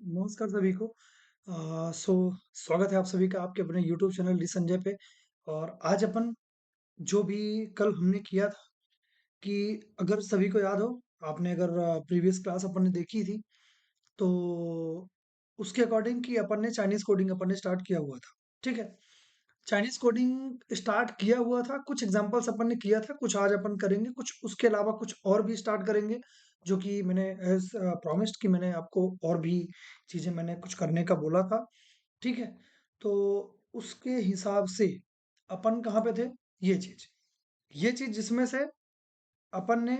नमस्कार सभी को। सो स्वागत है आप सभी का आपके अपने यूट्यूब चैनल डी संजय पे। और आज अपन जो भी कल हमने किया था कि अगर सभी को याद हो, आपने अगर प्रीवियस क्लास अपन ने देखी थी, तो उसके अकॉर्डिंग कि अपन ने चाइनीज कोडिंग अपन ने स्टार्ट किया हुआ था। ठीक है, चाइनीज कोडिंग स्टार्ट किया हुआ था, कुछ एग्जांपल्स अपन ने किया था, कुछ आज अपन करेंगे, कुछ उसके अलावा कुछ और भी स्टार्ट करेंगे, जो कि मैंने एज प्रॉमिस्ड कि मैंने आपको और भी चीजें मैंने कुछ करने का बोला था। ठीक है, तो उसके हिसाब से अपन कहाँ पे थे, ये चीज ये चीज जिसमें से अपन ने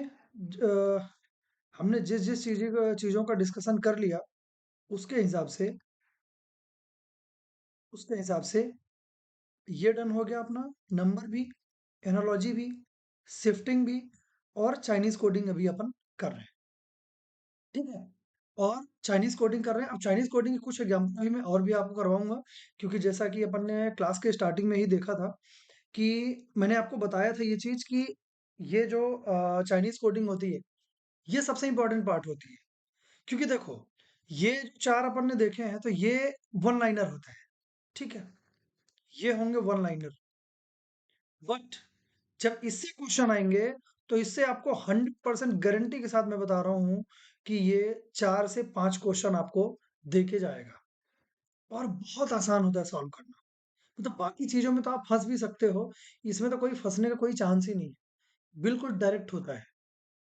हमने जिस जिस चीजों का डिस्कशन कर लिया, उसके हिसाब से उसके हिसाब से ये डन हो गया अपना। नंबर भी, एनालॉजी भी, शिफ्टिंग भी, और चाइनीज कोडिंग अभी अपन कर रहे हैं। ठीक है, और चाइनीज कोडिंग कर रहे हैं। अब चाइनीज कोडिंग के कुछ एग्जाम्पल अभी मैं और भी आपको करवाऊंगा, क्योंकि जैसा कि अपन ने क्लास के स्टार्टिंग में ही देखा था कि मैंने आपको बताया था ये चीज कि ये जो चाइनीज कोडिंग होती है, ये सबसे इंपॉर्टेंट पार्ट होती है। क्योंकि देखो, ये जो चार अपन ने देखे हैं, तो ये वन लाइनर होता है। ठीक है, ये होंगे वन लाइनर। बट जब इससे क्वेश्चन आएंगे, तो इससे आपको 100% गारंटी के साथ मैं बता रहा हूं कि ये 4 से 5 क्वेश्चन आपको देके जाएगा। और बहुत आसान होता है सॉल्व करना। मतलब बाकी चीजों में तो आप फंस भी सकते हो, इसमें तो कोई फंसने का कोई चांस ही नहीं है। बिल्कुल डायरेक्ट होता है,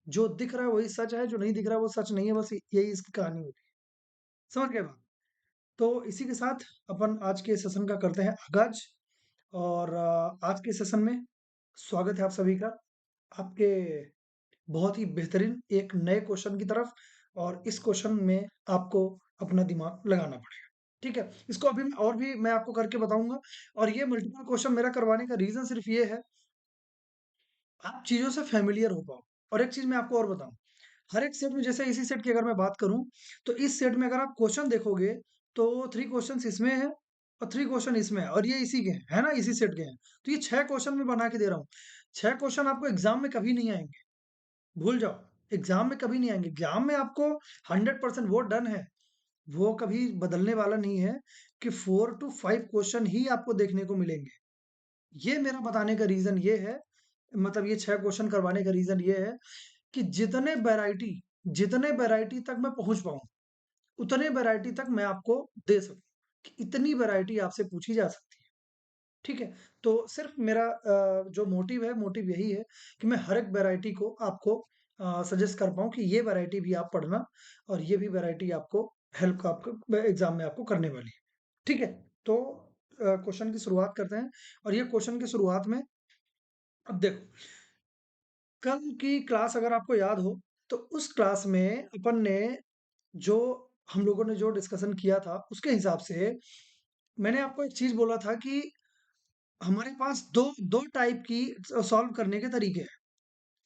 जो दिख रहा है वही सच है, जो नहीं दिख रहा है वो सच नहीं है। बस यही इसकी कहानी होती है। समझ गए बात? तो इसी के साथ अपन आज के सेशन का करते हैं आगाज। और आज के सेशन में स्वागत है आप सभी का, आपके बहुत ही बेहतरीन एक नए क्वेश्चन की तरफ। और इस क्वेश्चन में आपको अपना दिमाग लगाना पड़ेगा। ठीक है, इसको अभी और भी मैं आपको करके बताऊंगा। और ये मल्टीपल क्वेश्चन मेरा करवाने का रीजन सिर्फ ये है, आप चीजों से फेमिलियर हो पाओ। और एक चीज मैं आपको और बताऊं, हर एक सेट में, जैसे इसी सेट की अगर मैं बात करूं, तो इस सेट में अगर आप क्वेश्चन देखोगे, तो 3 क्वेश्चन इसमें है और 3 क्वेश्चन इसमें है, और ये इसी के हैं, है ना, इसी सेट के हैं। तो ये 6 क्वेश्चन में बना के दे रहा हूँ। 6 क्वेश्चन आपको एग्जाम में कभी नहीं आएंगे, भूल जाओ। एग्जाम में कभी नहीं आएंगे, एग्जाम में आपको 100% वो डन है, वो कभी बदलने वाला नहीं है कि 4 to 5 क्वेश्चन ही आपको देखने को मिलेंगे। ये मेरा बताने का रीजन ये है, मतलब ये 6 क्वेश्चन करवाने का रीजन ये है कि जितने वैरायटी तक मैं पहुंच पाऊं, उतने वैरायटी तक मैं आपको दे सकूं, कि इतनी वैरायटी आपसे पूछी जा सकती है। ठीक है, तो सिर्फ मेरा जो मोटिव है, मोटिव यही है कि मैं हर एक वैरायटी को आपको सजेस्ट कर पाऊँ कि ये वैरायटी भी आप पढ़ना, और ये भी वैरायटी आपको हेल्प का आपको एग्जाम में आपको करने वाली है। ठीक है, तो क्वेश्चन की शुरुआत करते हैं। और ये क्वेश्चन की शुरुआत में, अब देखो, कल की क्लास अगर आपको याद हो, तो उस क्लास में अपन ने जो हम लोगों ने जो डिस्कशन किया था, उसके हिसाब से मैंने आपको एक चीज बोला था कि हमारे पास दो दो टाइप की सॉल्व करने के तरीके हैं।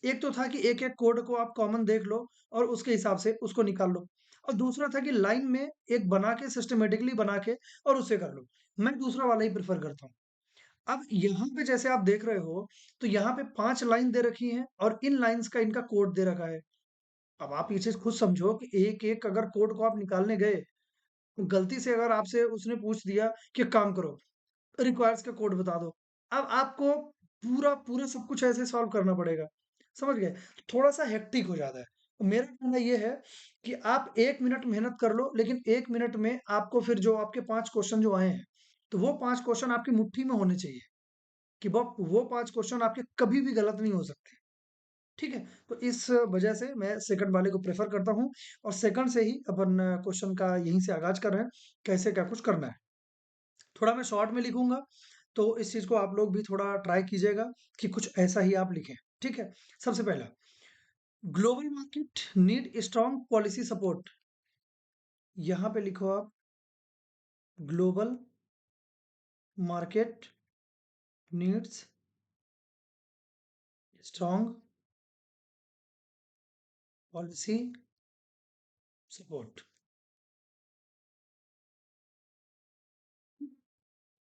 एक तो था कि एक एक कोड को आप कॉमन देख लो और उसके हिसाब से उसको निकाल लो। और दूसरा था कि लाइन में एक बना के, सिस्टमेटिकली बना के, और उससे कर लो। मैं दूसरा वाला ही प्रेफर करता हूँ। अब यहाँ पे जैसे आप देख रहे हो, तो यहाँ पे 5 लाइन दे रखी हैं और इन लाइंस का इनका कोड दे रखा है। अब आप ये चीज खुद समझो कि एक एक अगर कोड को आप निकालने गए, तो गलती से अगर आपसे उसने पूछ दिया कि काम करो, रिक्वायर्स का कोड बता दो, अब आपको पूरा पूरा सब कुछ ऐसे सॉल्व करना पड़ेगा। समझ गए? थोड़ा सा हेक्टिक हो जाता है। तो मेरा कहना ये है कि आप 1 मिनट मेहनत कर लो, लेकिन 1 मिनट में आपको फिर जो आपके 5 क्वेश्चन जो आए हैं, तो वो 5 क्वेश्चन आपकी मुट्ठी में होने चाहिए, कि वो 5 क्वेश्चन आपके कभी भी गलत नहीं हो सकते। ठीक है, तो इस वजह से मैं सेकंड वाले को प्रेफर करता हूँ। और सेकंड से ही अपन क्वेश्चन का यहीं से आगाज कर रहे हैं, कैसे क्या कुछ करना है। थोड़ा मैं शॉर्ट में लिखूंगा, तो इस चीज को आप लोग भी थोड़ा ट्राई कीजिएगा कि कुछ ऐसा ही आप लिखें। ठीक है, सबसे पहला, global market need strong policy support. यहां पे लिखो आप, global market needs strong policy support.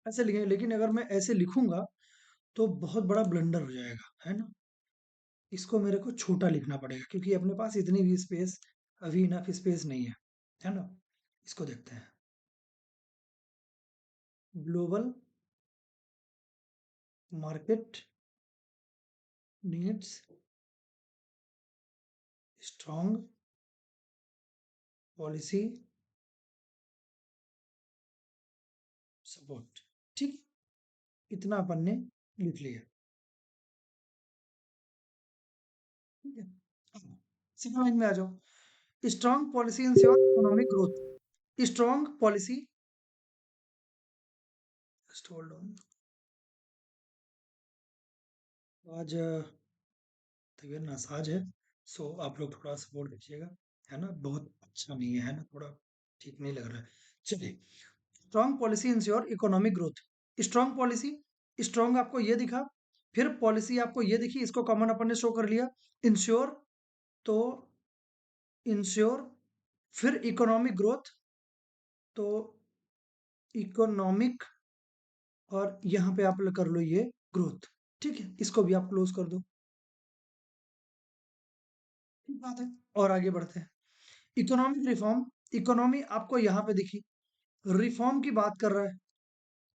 ऐसे लिखें, लेकिन अगर मैं ऐसे लिखूंगा तो बहुत बड़ा ब्लंडर हो जाएगा, है ना। इसको मेरे को छोटा लिखना पड़ेगा, क्योंकि अपने पास इतनी भी स्पेस, अभी इनफ स्पेस नहीं है, है ना। इसको देखते हैं। Global market needs strong policy support. ठीक, इतना अपन ने लिख लिया। ठीक है, अब सेकंड लाइन में आ जाओ। Strong policy ensure economic growth. Strong policy, just hold on, आज तबीयत नासाज है, सो आप लोग थोड़ा सपोर्ट कीजिएगा, है ना, बहुत अच्छा नहीं है ना, थोड़ा ठीक नहीं लग रहा है। चलिए, strong policy ensure economic growth. Strong policy, strong आपको ये दिखा, फिर पॉलिसी आपको ये दिखी, इसको कॉमन अपन ने शो कर लिया। इंश्योर, तो इंश्योर, फिर इकोनॉमिक ग्रोथ, तो इकोनॉमिक, और यहाँ पे आप कर लो ये ग्रोथ। ठीक है, इसको भी आप क्लोज कर दो। ठीक बात है, और आगे बढ़ते हैं। इकोनॉमिक रिफॉर्म, इकोनॉमी आपको यहाँ पे दिखी, रिफॉर्म की बात कर रहा है,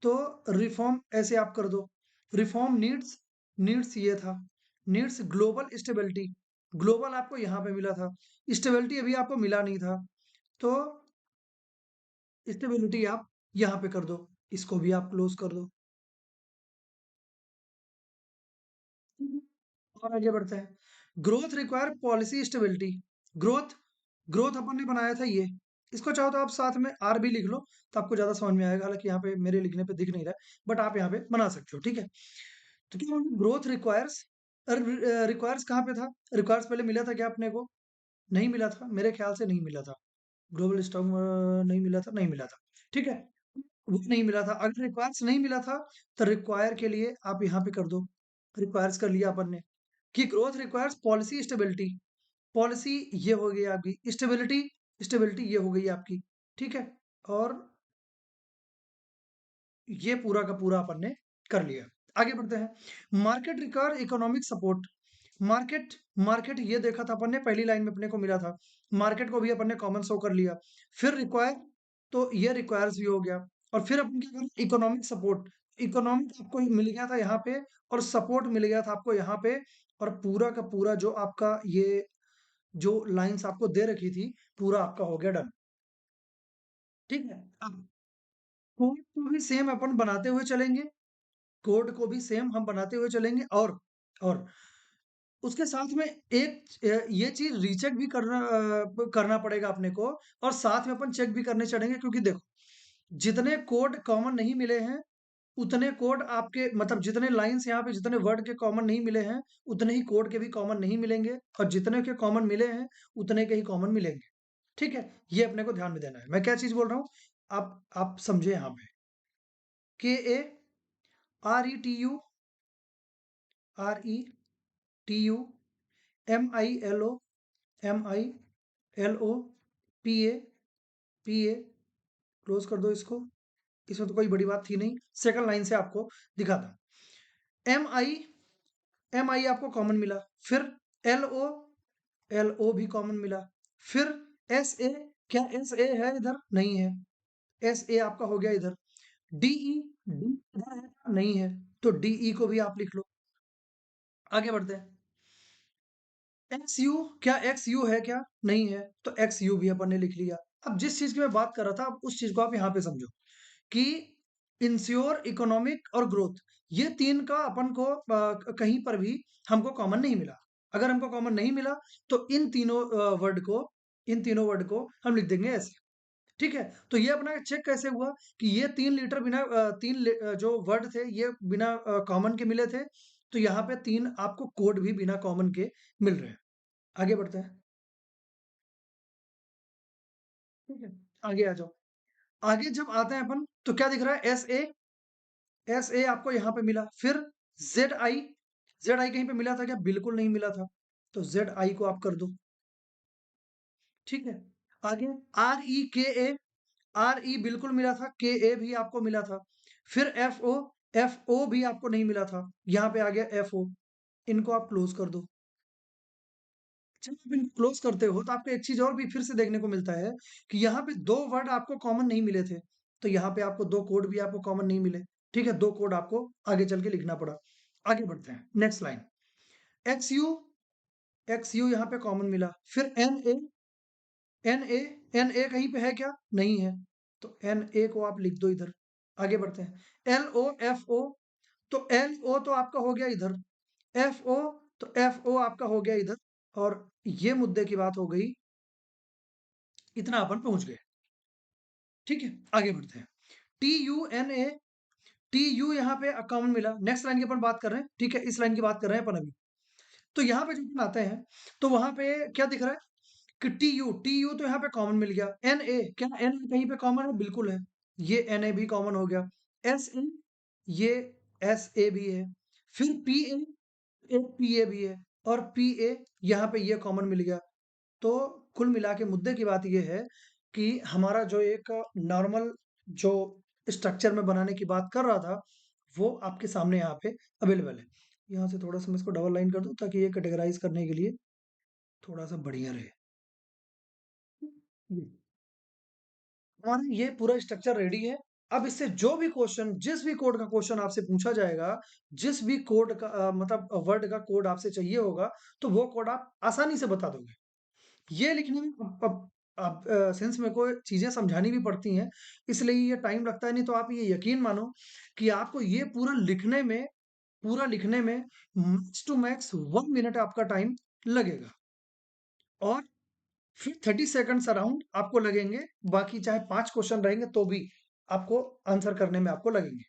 तो रिफॉर्म ऐसे आप कर दो। रिफॉर्म नीड्स, नीड्स ये था, नीड्स ग्लोबल स्टेबिलिटी, ग्लोबल आपको यहाँ पे मिला था, स्टेबिलिटी अभी आपको मिला नहीं था, तो स्टेबिलिटी आप यहाँ पे कर दो, इसको भी आप क्लोज कर दो। और आगे बढ़ते हैं। Growth require policy stability. Growth, growth अपन ने बनाया था ये, इसको चाहो तो आप साथ में आर भी लिख लो, तो आपको ज्यादा समझ में आएगा, हालांकि यहाँ पे मेरे लिखने पे दिख नहीं रहा है, बट आप यहाँ पे बना सकते हो। ठीक है, तो क्या ग्रोथ रिक्वायर्स, रिक्वायर्स कहाँ पे था, रिक्वायर्स पहले मिला था क्या अपने को, नहीं मिला था, मेरे ख्याल से नहीं मिला था। ग्लोबल स्टॉक नहीं मिला था, नहीं मिला था। ठीक है, वो नहीं मिला था, अगर रिक्वायर्स नहीं मिला था, तो रिक्वायर के लिए आप यहाँ पे कर दो, रिक्वायर्स कर लिया अपन ने, कि growth requires policy stability, policy ये हो गई आपकी, स्टेबिलिटी, स्टेबिलिटी ये हो गई आपकी। ठीक है, और ये पूरा का पूरा अपन ने कर लिया। आगे बढ़ते हैं। Market require economic support. Market, market ये देखा था अपन ने, पहली लाइन में अपने को मिला था, मार्केट को भी अपन ने कॉमन शो कर लिया। फिर रिक्वायर, तो ये रिक्वायर्स भी हो गया, और फिर अपन क्या करें, इकोनॉमिक सपोर्ट, इकोनॉमिक आपको मिल गया था यहाँ पे, और सपोर्ट मिल गया था आपको यहाँ पे, और पूरा का पूरा जो आपका ये जो लाइंस आपको दे रखी थी, पूरा आपका हो गया डन। ठीक है, अब कोड को भी सेम अपन बनाते हुए चलेंगे, कोड को भी सेम हम बनाते हुए चलेंगे, और उसके साथ में एक ये चीज रीचेक भी करना पड़ेगा अपने को, और साथ में अपन चेक भी करने चलेंगे, क्योंकि देखो, जितने कोड कॉमन नहीं मिले हैं, उतने कोड आपके, मतलब जितने लाइंस यहाँ पे, जितने वर्ड के कॉमन नहीं मिले हैं, उतने ही कोड के भी कॉमन नहीं मिलेंगे, और जितने के कॉमन मिले हैं, उतने के ही कॉमन मिलेंगे। ठीक है, ये अपने को ध्यान में देना है। मैं क्या चीज बोल रहा हूँ, आप समझे यहाँ पे, K A R E T U, R E T U, M I L O, M I L O, P A, P A, close कर दो इसको, इसमें तो कोई बड़ी बात थी नहीं, सेकंड लाइन से आपको दिखा था। एम आई, एम आई आपको कॉमन मिला, फिर एल ओ, एल ओ भी कॉमन मिला, फिर एस ए, क्या एस ए है इधर, नहीं है, एस ए आपका हो गया इधर, डी ई, डी इधर है क्या? नहीं है, तो डी ई को भी आप लिख लो। आगे बढ़ते हैं। एक्स यू, क्या एक्स यू है क्या, नहीं है, तो एक्स यू भी अपन ने लिख लिया। अब जिस चीज की मैं बात कर रहा था, अब उस चीज को आप यहाँ पे समझो, कि इंश्योर, इकोनॉमिक और ग्रोथ, ये तीन का अपन को कहीं पर भी हमको कॉमन नहीं मिला। अगर हमको कॉमन नहीं मिला, तो इन तीनों वर्ड को, इन तीनों वर्ड को हम लिख देंगे ऐसे। ठीक है, तो ये अपना चेक कैसे हुआ, कि ये 3 लीटर बिना जो वर्ड थे, ये बिना कॉमन के मिले थे, तो यहाँ पे 3 आपको कोड भी बिना कॉमन के मिल रहे हैं। आगे बढ़ते हैं। ठीक है, आगे आ जाओ। आगे जब आते हैं अपन, तो क्या दिख रहा है, एस ए, एस ए आपको यहाँ पे मिला, फिर जेड आई, जेड आई कहीं पे मिला था क्या, बिल्कुल नहीं मिला था, तो जेड आई को आप कर दो। ठीक है, आगे आर ई के ए, आर ई बिल्कुल मिला था, के ए भी आपको मिला था, फिर एफ ओ, एफ ओ भी आपको नहीं मिला था, यहाँ पे आ गया एफ ओ, इनको आप क्लोज कर दो। जब आप इनको क्लोज करते हो तो आपको एक चीज और भी फिर से देखने को मिलता है कि यहाँ पे दो वर्ड आपको कॉमन नहीं मिले थे, तो यहाँ पे आपको दो कोड भी आपको कॉमन नहीं मिले। ठीक है, दो कोड आपको आगे चल के लिखना पड़ा। आगे बढ़ते हैं, next line. X U, X U यहाँ पे कॉमन मिला। फिर N A, N A, N A कहीं पे है क्या? नहीं है, तो एन ए को आप लिख दो इधर। आगे बढ़ते हैं, एल ओ एफ ओ, तो एल ओ तो आपका हो गया इधर, एफ ओ तो एफ ओ आपका हो गया इधर, और ये मुद्दे की बात हो गई, इतना अपन पहुंच गए। ठीक है, आगे बढ़ते हैं। T U N A, T U यहाँ पे कॉमन मिला। नेक्स्ट लाइन की अपन बात कर रहे हैं, ठीक है, इस लाइन की बात कर रहे हैं अपन अभी। तो यहाँ पे जब अपन आते हैं तो वहां पे क्या दिख रहा है कि टी यू, टी यू तो यहाँ पे कॉमन मिल गया। एन ए, क्या एन कहीं पे कॉमन है? बिल्कुल है, ये एन ए भी कॉमन हो गया। एस ए, ये एस ए भी है। फिर पी ए, एक पी ए भी है, और पी ए यहाँ पे ये कॉमन मिल गया। तो कुल मिला के मुद्दे की बात ये है कि हमारा जो एक नॉर्मल जो स्ट्रक्चर में बनाने की बात कर रहा था, वो आपके सामने यहाँ पे अवेलेबल है। यहाँ से थोड़ा सा मैं इसको डबल लाइन कर दूं ताकि ये कैटेगराइज करने के लिए थोड़ा सा बढ़िया रहे। ये हमारा ये पूरा स्ट्रक्चर रेडी है। अब इससे जो भी क्वेश्चन, जिस भी कोड का क्वेश्चन आपसे पूछा जाएगा, जिस भी कोड का मतलब वर्ड का कोड आपसे चाहिए होगा, तो वो कोड आप आसानी से बता दोगे। ये लिखने में अब सिंस मेरे को चीजें समझानी भी पड़ती हैं, इसलिए ये टाइम लगता है। नहीं तो आप ये यकीन मानो कि आपको ये पूरा लिखने में मैक्स टू मैक्स 1 मिनट आपका टाइम लगेगा, और फिर 30 सेकंड्स अराउंड आपको लगेंगे। बाकी चाहे 5 क्वेश्चन रहेंगे तो भी आपको आंसर करने में आपको लगेंगे।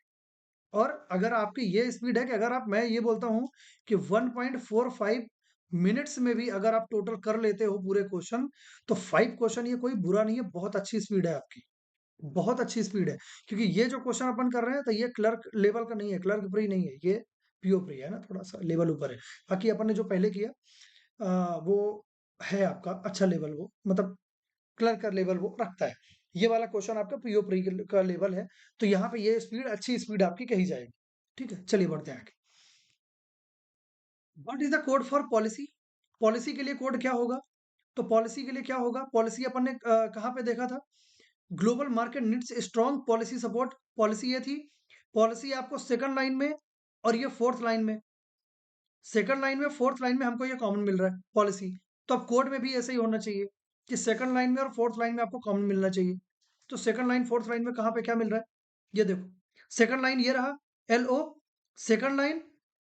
और अगर आपकी ये स्पीड है कि अगर आप, मैं ये बोलता हूँ कि 1.45 मिनट्स में भी अगर आप टोटल कर लेते हो पूरे क्वेश्चन, तो 5 क्वेश्चन ये कोई बुरा नहीं है, बहुत अच्छी स्पीड है आपकी, बहुत अच्छी स्पीड है। क्योंकि ये जो क्वेश्चन अपन कर रहे हैं तो ये क्लर्क लेवल का नहीं है, क्लर्क प्री नहीं है, ये पीओ प्री है ना, थोड़ा सा लेवल ऊपर है। बाकी अपन ने जो पहले किया वो है आपका अच्छा लेवल, वो मतलब क्लर्क का लेवल वो रखता है। ये वाला क्वेश्चन आपका पीओ प्री का लेवल है, तो यहाँ पे ये स्पीड, अच्छी स्पीड आपकी कही जाएगी। ठीक है, चलिए बढ़ते हैं आगे। What is the code for policy? Policy के लिए कोड क्या होगा? तो पॉलिसी के लिए क्या होगा? पॉलिसी अपन ने कहाँ पे देखा था? Global market needs strong policy support, policy ये थी। पॉलिसी आपको सेकंड लाइन में और ये फोर्थ लाइन में, सेकंड लाइन में फोर्थ लाइन में हमको ये कॉमन मिल रहा है पॉलिसी। तो अब कोड में भी ऐसे ही होना चाहिए कि सेकंड लाइन में और फोर्थ लाइन में आपको कॉमन मिलना चाहिए। तो सेकंड लाइन फोर्थ लाइन में कहाँ पे क्या मिल रहा है? ये देखो, सेकंड लाइन ये रहा, एल ओ, सेकंड लाइन,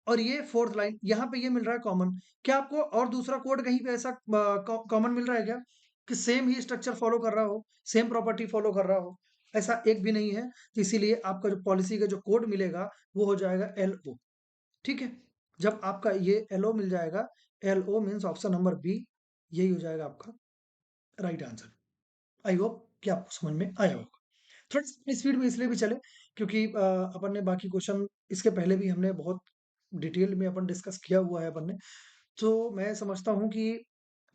और ये फोर्थ लाइन, यहाँ पे ये मिल रहा है कॉमन। क्या आपको और दूसरा कोड कहीं पे ऐसा कॉमन मिल रहा है क्या कि सेम ही स्ट्रक्चर फॉलो कर रहा हो, सेम प्रॉपर्टी फॉलो कर रहा हो? ऐसा एक भी नहीं है। तो इसीलिए आपका जो पॉलिसी का जो कोड मिलेगा वो हो जाएगा एल ओ। ठीक है, जब आपका ये एल ओ मिल जाएगा, L O means option number B, यही हो जाएगा आपका राइट आंसर। आई होप कि आपको समझ में आया होगा। थोड़ा स्पीड में इसलिए भी चले क्योंकि अपन ने बाकी क्वेश्चन इसके पहले भी हमने बहुत डिटेल में अपन डिस्कस किया हुआ है अपन ने, तो मैं समझता हूँ कि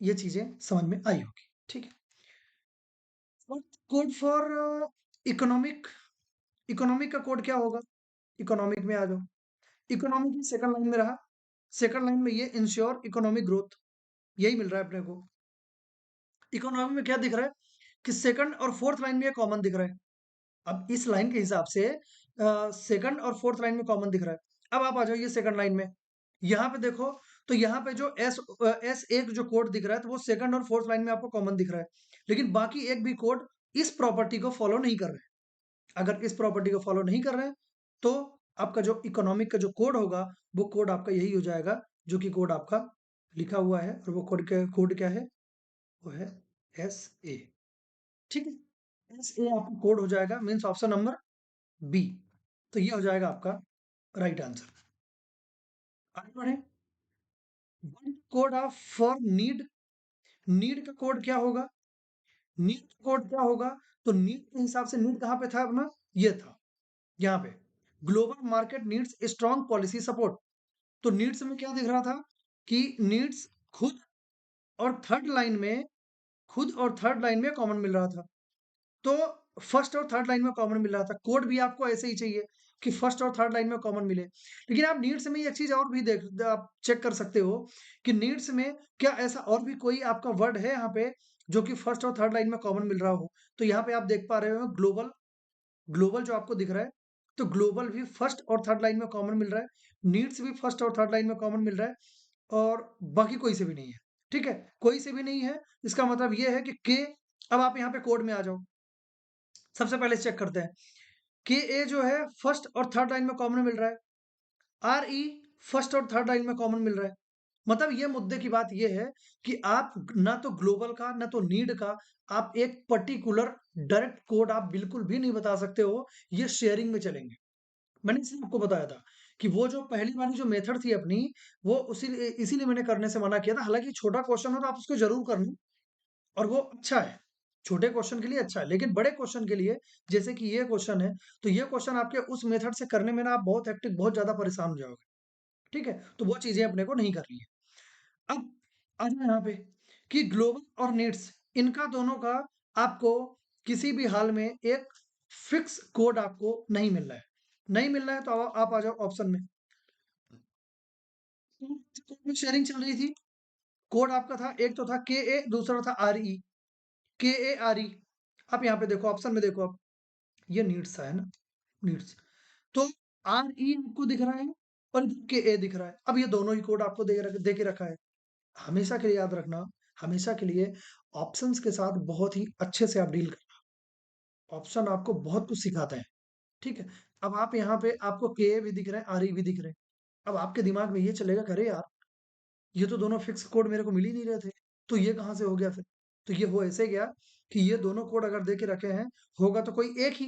ये चीजें समझ में आई होगी। ठीक है, कोड फॉर इकोनॉमिक, इकोनॉमिक का कोड क्या होगा? इकोनॉमिक में आ जाओ, इकोनॉमिक की सेकंड लाइन में रहा, सेकंड लाइन में ये इंश्योर इकोनॉमिक ग्रोथ, यही मिल रहा है अपने को। इकोनॉमी में क्या दिख रहा है कि सेकंड और फोर्थ लाइन में ये कॉमन दिख रहा है। अब इस लाइन के हिसाब से सेकंड और फोर्थ लाइन में कॉमन दिख रहा है। अब आप आ जाओ ये सेकंड लाइन में, यहाँ पे देखो, तो यहाँ पे जो एस एक जो कोड दिख रहा है, तो वो सेकंड और फोर्थ लाइन में आपको कॉमन दिख रहा है। लेकिन बाकी एक भी कोड इस प्रॉपर्टी को फॉलो नहीं कर रहे हैं। अगर इस प्रॉपर्टी को फॉलो नहीं कर रहे हैं, तो आपका जो इकोनॉमिक का जो कोड होगा, वो कोड आपका यही हो जाएगा, जो कि कोड आपका लिखा हुआ है। और वो कोड क्या है? वो है एस ए। ठीक है, एस ए आपका कोड हो जाएगा, मीन्स ऑप्शन नंबर बी। तो ये हो जाएगा आपका राइट आंसर। आगे बढ़े, code of for need, need का कोड क्या होगा? नीड का कोड क्या होगा? तो नीड के हिसाब से नीड कहाँ पे था अपना? ये था यहाँ पे, global market needs strong policy support. तो नीड्स में क्या दिख रहा था कि नीड्स खुद और थर्ड लाइन में, खुद और थर्ड लाइन में कॉमन मिल रहा था। तो फर्स्ट और थर्ड लाइन में कॉमन मिल रहा था, कोड भी आपको ऐसे ही चाहिए। कि फर्स्ट और थर्ड लाइन में कॉमन मिले। लेकिन आप नीड्स में एक चीज़ और भी देख आप चेक कर सकते हो कि नीड्स में क्या ऐसा और भी कोई आपका वर्ड है यहाँ पे जो कि फर्स्ट और थर्ड लाइन में कॉमन मिल रहा हो? तो यहाँ पे आप देख पा रहे हो ग्लोबल, ग्लोबल जो आपको दिख रहा है, तो ग्लोबल भी फर्स्ट और थर्ड लाइन में कॉमन मिल रहा है, नीड्स भी फर्स्ट और थर्ड लाइन में कॉमन मिल रहा है और बाकी कोई से भी नहीं है, ठीक है? कोई से भी नहीं है, इसका मतलब ये है कि के अब आप यहाँ पे कोड में आ जाओ। सबसे पहले चेक करते हैं, के ए जो है फर्स्ट और थर्ड लाइन में कॉमन मिल रहा है, आर ई फर्स्ट और थर्ड लाइन में कॉमन मिल रहा है। मतलब ये मुद्दे की बात ये है कि आप ना तो ग्लोबल का ना तो नीड का आप एक पर्टिकुलर डायरेक्ट कोड आप बिल्कुल भी नहीं बता सकते हो, ये शेयरिंग में चलेंगे। मैंने इसलिए आपको बताया था कि वो जो पहली वाली जो मेथड थी अपनी, वो इसीलिए मैंने करने से मना किया था। हालाँकि छोटा क्वेश्चन हो तो आप उसको ज़रूर करना और वो अच्छा है। छोटे क्वेश्चन के लिए अच्छा है, लेकिन बड़े क्वेश्चन के लिए जैसे कि ये क्वेश्चन है, तो ये क्वेश्चन आपके उस मेथड से करने में ना आप बहुत हेक्टिक बहुत ज़्यादा परेशान हो जाओगे। ठीक है? तो वो चीज़ें अपने को नहीं करनी है। अब आ जाओ यहाँ पे कि ग्लोबल और नीड्स इनका दोनों का आपको किसी भी हाल में एक फिक्स कोड आपको नहीं मिल रहा है। नहीं मिल रहा है तो आप आ जाओ ऑप्शन में। कोड में शेयरिंग चल रही थी, कोड आपका था एक तो था KA दूसरा था RE, KARE। आप यहाँ पे देखो ऑप्शन में देखो आप, ये नीड्स था है ना? नीड्स। तो RE आपको दिख रहा है और KA दिख रहा है। अब ये दोनों ही कोड आपको दे के रखा है। हमेशा के लिए याद रखना, हमेशा के लिए ऑप्शंस के साथ बहुत ही अच्छे से आप डील करना। ऑप्शन आपको बहुत कुछ सिखाते हैं, ठीक है? अब आप यहाँ पे आपको के भी दिख रहे हैं, आर भी दिख रहे हैं। अब आपके दिमाग में ये चलेगा कि अरे यार, ये तो दोनों फिक्स कोड मेरे को मिल ही नहीं रहे थे, तो ये कहाँ से हो गया फिर? तो ये हो ऐसे गया कि ये दोनों कोड अगर दे के रखे हैं, होगा तो कोई एक ही,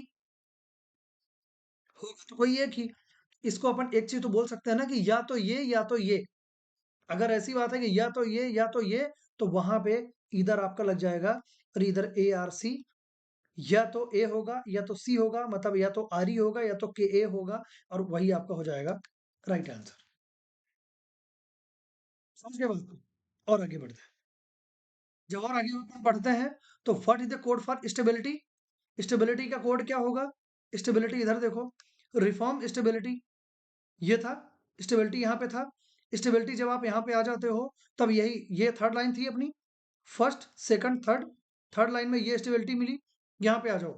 होगा तो कोई एक ही। इसको अपन एक चीज़ तो बोल सकते हैं ना कि या तो ये। अगर ऐसी बात है कि या तो ये, तो वहाँ पे इधर आपका लग जाएगा और इधर ए आर सी, या तो ए होगा या तो सी होगा, मतलब या तो आर ई होगा या तो के ए होगा और वही आपका हो जाएगा राइट आंसर। समझ गए बात को? और आगे बढ़ते हैं। जब और आगे अपन बढ़ते हैं तो what is the code for stability? Stability का कोड क्या होगा? स्टेबिलिटी इधर देखो, रिफॉर्म स्टेबिलिटी ये था, स्टेबिलिटी यहाँ पे था। स्टेबिलिटी जब आप यहाँ पे आ जाते हो तब यही ये थर्ड लाइन थी अपनी, first second third, third line में ये स्टेबिलिटी मिली। यहाँ पे आ जाओ,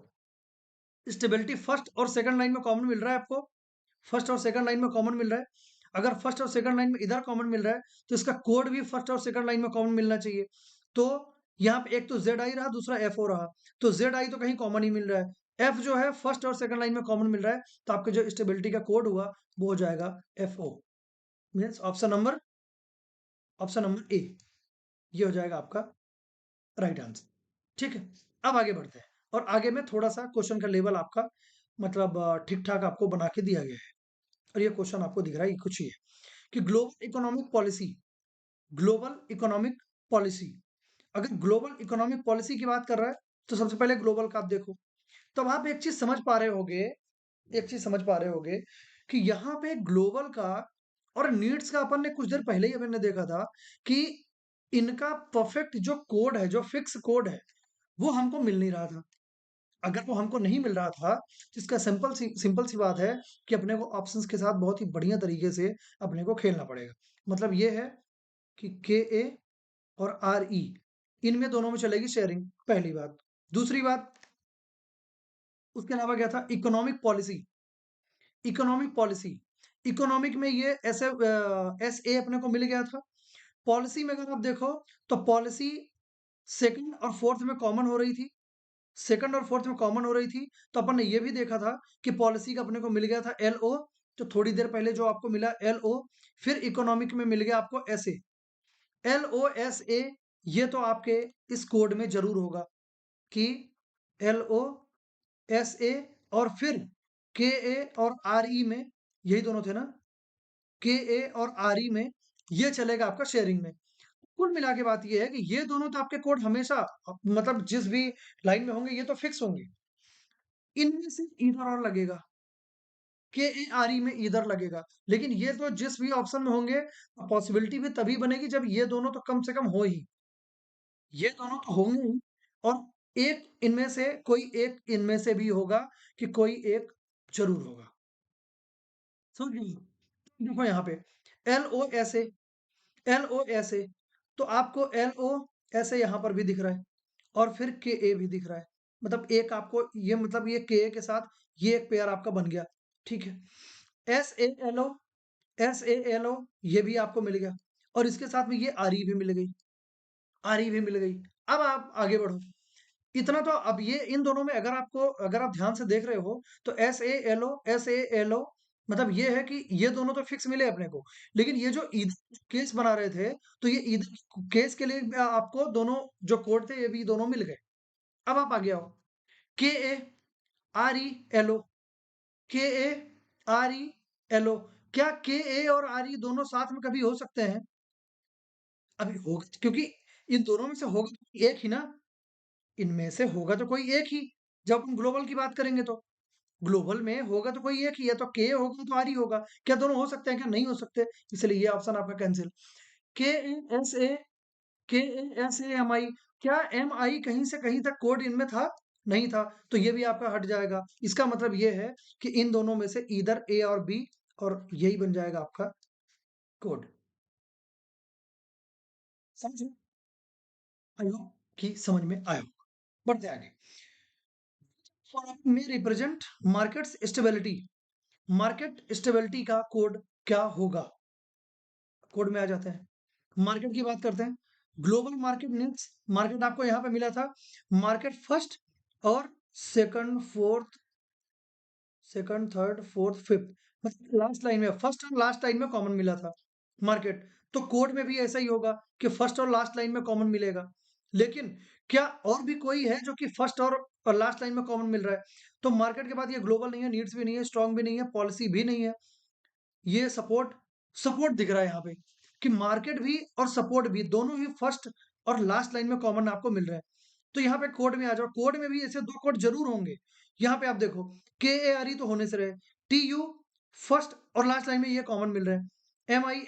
स्टेबिलिटी फर्स्ट और सेकंड लाइन में कॉमन मिल रहा है आपको, फर्स्ट और सेकंड लाइन में कॉमन मिल रहा है। अगर फर्स्ट और सेकंड लाइन में इधर कॉमन मिल रहा है तो इसका कोड भी फर्स्ट और सेकंड लाइन में कॉमन मिलना चाहिए। तो यहाँ पे एक तो जेड आई रहा, दूसरा एफ ओ रहा, तो जेड आई तो कहीं कॉमन ही मिल रहा है, एफ जो है फर्स्ट और सेकंड लाइन में कॉमन मिल रहा है, तो आपके जो स्टेबिलिटी का कोड हुआ वो हो जाएगा F O, means option number A, ये हो जाएगा आपका राइट आंसर। ठीक है? अब आगे बढ़ते हैं और आगे में थोड़ा-सा क्वेश्चन का लेवल आपका मतलब ठीक-ठाक आपको बना के दिया गया है और ये क्वेश्चन आपको दिख रहा है, ये कुछ ही है कि ग्लोबल इकोनॉमिक पॉलिसी, अगर ग्लोबल इकोनॉमिक पॉलिसी की बात कर रहा है, तो सबसे पहले ग्लोबल का आप देखो। तब आप एक चीज़ समझ पा रहे होगे कि यहाँ पे ग्लोबल का और नीड्स का अपन ने कुछ देर पहले ही अपन ने देखा था कि इनका परफेक्ट जो कोड है, जो फिक्स कोड है, वो हमको मिल नहीं रहा था। अगर वो हमको नहीं मिल रहा था, तो इसका सिंपल सी बात है कि अपने को ऑप्शंस के साथ बहुत ही बढ़िया तरीके से अपने को खेलना पड़ेगा। मतलब ये है कि KA और RE इनमें दोनों में चलेगी शेयरिंग, पहली बात। दूसरी बात, उसके अलावा क्या था, इकोनॉमिक पॉलिसी, इकोनॉमिक में ये SA अपने को मिल गया था। पॉलिसी में अगर आप देखो तो पॉलिसी सेकंड और फोर्थ में कॉमन हो रही थी, सेकंड और फोर्थ में कॉमन हो रही थी, तो अपन ने ये भी देखा था कि पॉलिसी का अपने को मिल गया था LO, तो थोड़ी देर पहले जो आपको मिला LO, फिर इकोनॉमिक में मिल गया आपको SA। LOSA ये तो आपके इस कोड में ज़रूर होगा कि LOSA और फिर KA और RE में, यही दोनों थे ना? KA और RE में ये चलेगा आपका शेयरिंग में। कुल मिला के बात ये है कि ये दोनों तो आपके कोड हमेशा मतलब जिस भी लाइन में होंगे ये तो फिक्स होंगे। इनमें से ईदर और लगेगा, KARE में ईदर लगेगा। लेकिन ये तो जिस भी ऑप्शन में होंगे, पॉसिबिलिटी भी तभी बनेगी जब ये दोनों तो कम से कम हो ही। ये दोनों तो होंगे ही और एक इनमें से भी होगा कि कोई एक ज़रूर होगा। समझ गए? देखो यहाँ पे LOSA, LOSA, तो आपको LOSA यहाँ पर भी दिख रहा है और फिर KA भी दिख रहा है। मतलब एक आपको ये मतलब ये KA के साथ ये एक पेयर आपका बन गया, ठीक है? SALO, SALO ये भी आपको मिल गया और इसके साथ में ये RE भी मिल गई, RE भी मिल गई। अब आप आगे बढ़ो। इतना तो अब ये इन दोनों में अगर आप ध्यान से देख रहे हो तो SALO मतलब ये है कि ये दोनों तो फिक्स मिले अपने को, लेकिन ये जो ईदर केस बना रहे थे तो ये ईदर केस के लिए भी आपको दोनों जो कोड थे ये भी दोनों मिल गए। अब आप आगे आओ, KARELO, KARELO, क्या KA और RE दोनों साथ में कभी हो सकते हैं? अभी होगा, क्योंकि इन दोनों में से होगा तो एक ही ना, इनमें से होगा तो कोई एक ही, जब हम ग्लोबल की बात करेंगे तो। ग्लोबल में होगा तो कोई एक ही है, तो के होगा तो आर ही होगा। क्या दोनों हो सकते हैं? क्या नहीं हो सकते? इसलिए ये ऑप्शन आपका कैंसिल। के एस ए KASAMI, क्या MI कहीं से कहीं तक कोड इनमें था? नहीं था, तो ये भी आपका हट जाएगा। इसका मतलब ये है कि इन दोनों में से इधर A और B और यही बन जाएगा आपका कोड। समझे? आई होप कि समझ में आया होगा। बढ़ते आगे। में represent markets stability, market stability का कोड क्या होगा? कोड में आ जाते हैं। मार्केट की बात करते हैं। ग्लोबल मार्केट मीन्स मार्केट आपको यहाँ पे मिला था मार्केट फर्स्ट और second, fourth, second, third, fourth, fifth, मतलब लास्ट लाइन में फर्स्ट और लास्ट लाइन में कॉमन मिला था मार्केट। तो कोड में भी ऐसा ही होगा कि फर्स्ट और लास्ट लाइन में कॉमन मिलेगा। लेकिन क्या और भी कोई है जो कि फर्स्ट और लास्ट लाइन में कॉमन मिल रहा है? तो मार्केट के बाद ये ग्लोबल नहीं है, नीड्स भी नहीं है, स्ट्रांग भी नहीं है, पॉलिसी भी नहीं है, ये सपोर्ट, सपोर्ट दिख रहा है यहाँ पे कि मार्केट भी और सपोर्ट भी दोनों ही फर्स्ट और लास्ट लाइन में कॉमन आपको मिल रहा है। तो यहाँ पे कोड में आ जाओ, कोड में भी ऐसे दो कोड जरूर होंगे। यहाँ पे आप देखो KARE तो होने से रहे, TU फर्स्ट और लास्ट लाइन में ये कॉमन मिल रहा है,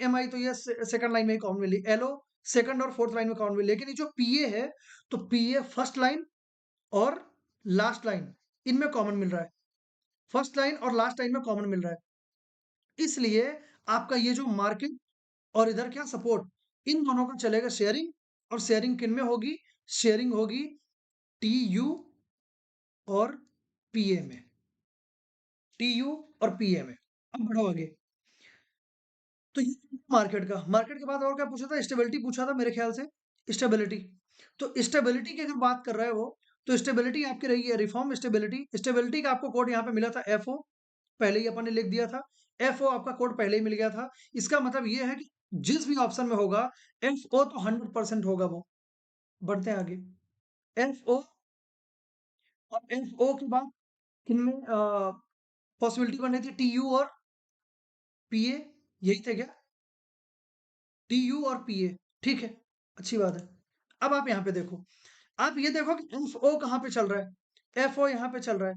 MI तो ये सेकंड लाइन में ही कॉमन मिली, LO सेकंड और फोर्थ लाइन में कॉमन मिली, लेकिन ये जो PA है तो PA फर्स्ट लाइन और लास्ट लाइन इनमें कॉमन मिल रहा है, फर्स्ट लाइन और लास्ट लाइन में कॉमन मिल रहा है। इसलिए आपका ये जो मार्केट और इधर क्या सपोर्ट, इन दोनों का चलेगा शेयरिंग, और शेयरिंग किन में होगी? शेयरिंग होगी TU और PA में, TU और PA में। अब बढ़ो आगे। तो ये मार्केट के बाद और क्या पूछा था? स्टेबिलिटी पूछा था मेरे ख्याल से, स्टेबिलिटी। तो स्टेबिलिटी की अगर बात कर रहे हो तो स्टेबिलिटी आपकी रही है रिफॉर्म स्टेबिलिटी। स्टेबिलिटी का आपको कोड यहाँ पे मिला था FO, पहले ही अपन ने लिख दिया था, FO आपका कोड पहले ही मिल गया था। इसका मतलब ये है कि जिस भी ऑप्शन में होगा FO तो 100% होगा वो। बढ़ते हैं आगे। FO और FO के बाद किनमें पॉसिबिलिटी बन रही थी? TU और PA, यही थे क्या? TU और PA, ठीक है, अच्छी बात है। अब आप यहाँ पे देखो, आप ये देखो कि FO कहाँ पे चल रहा है? FO यहाँ पे चल रहा है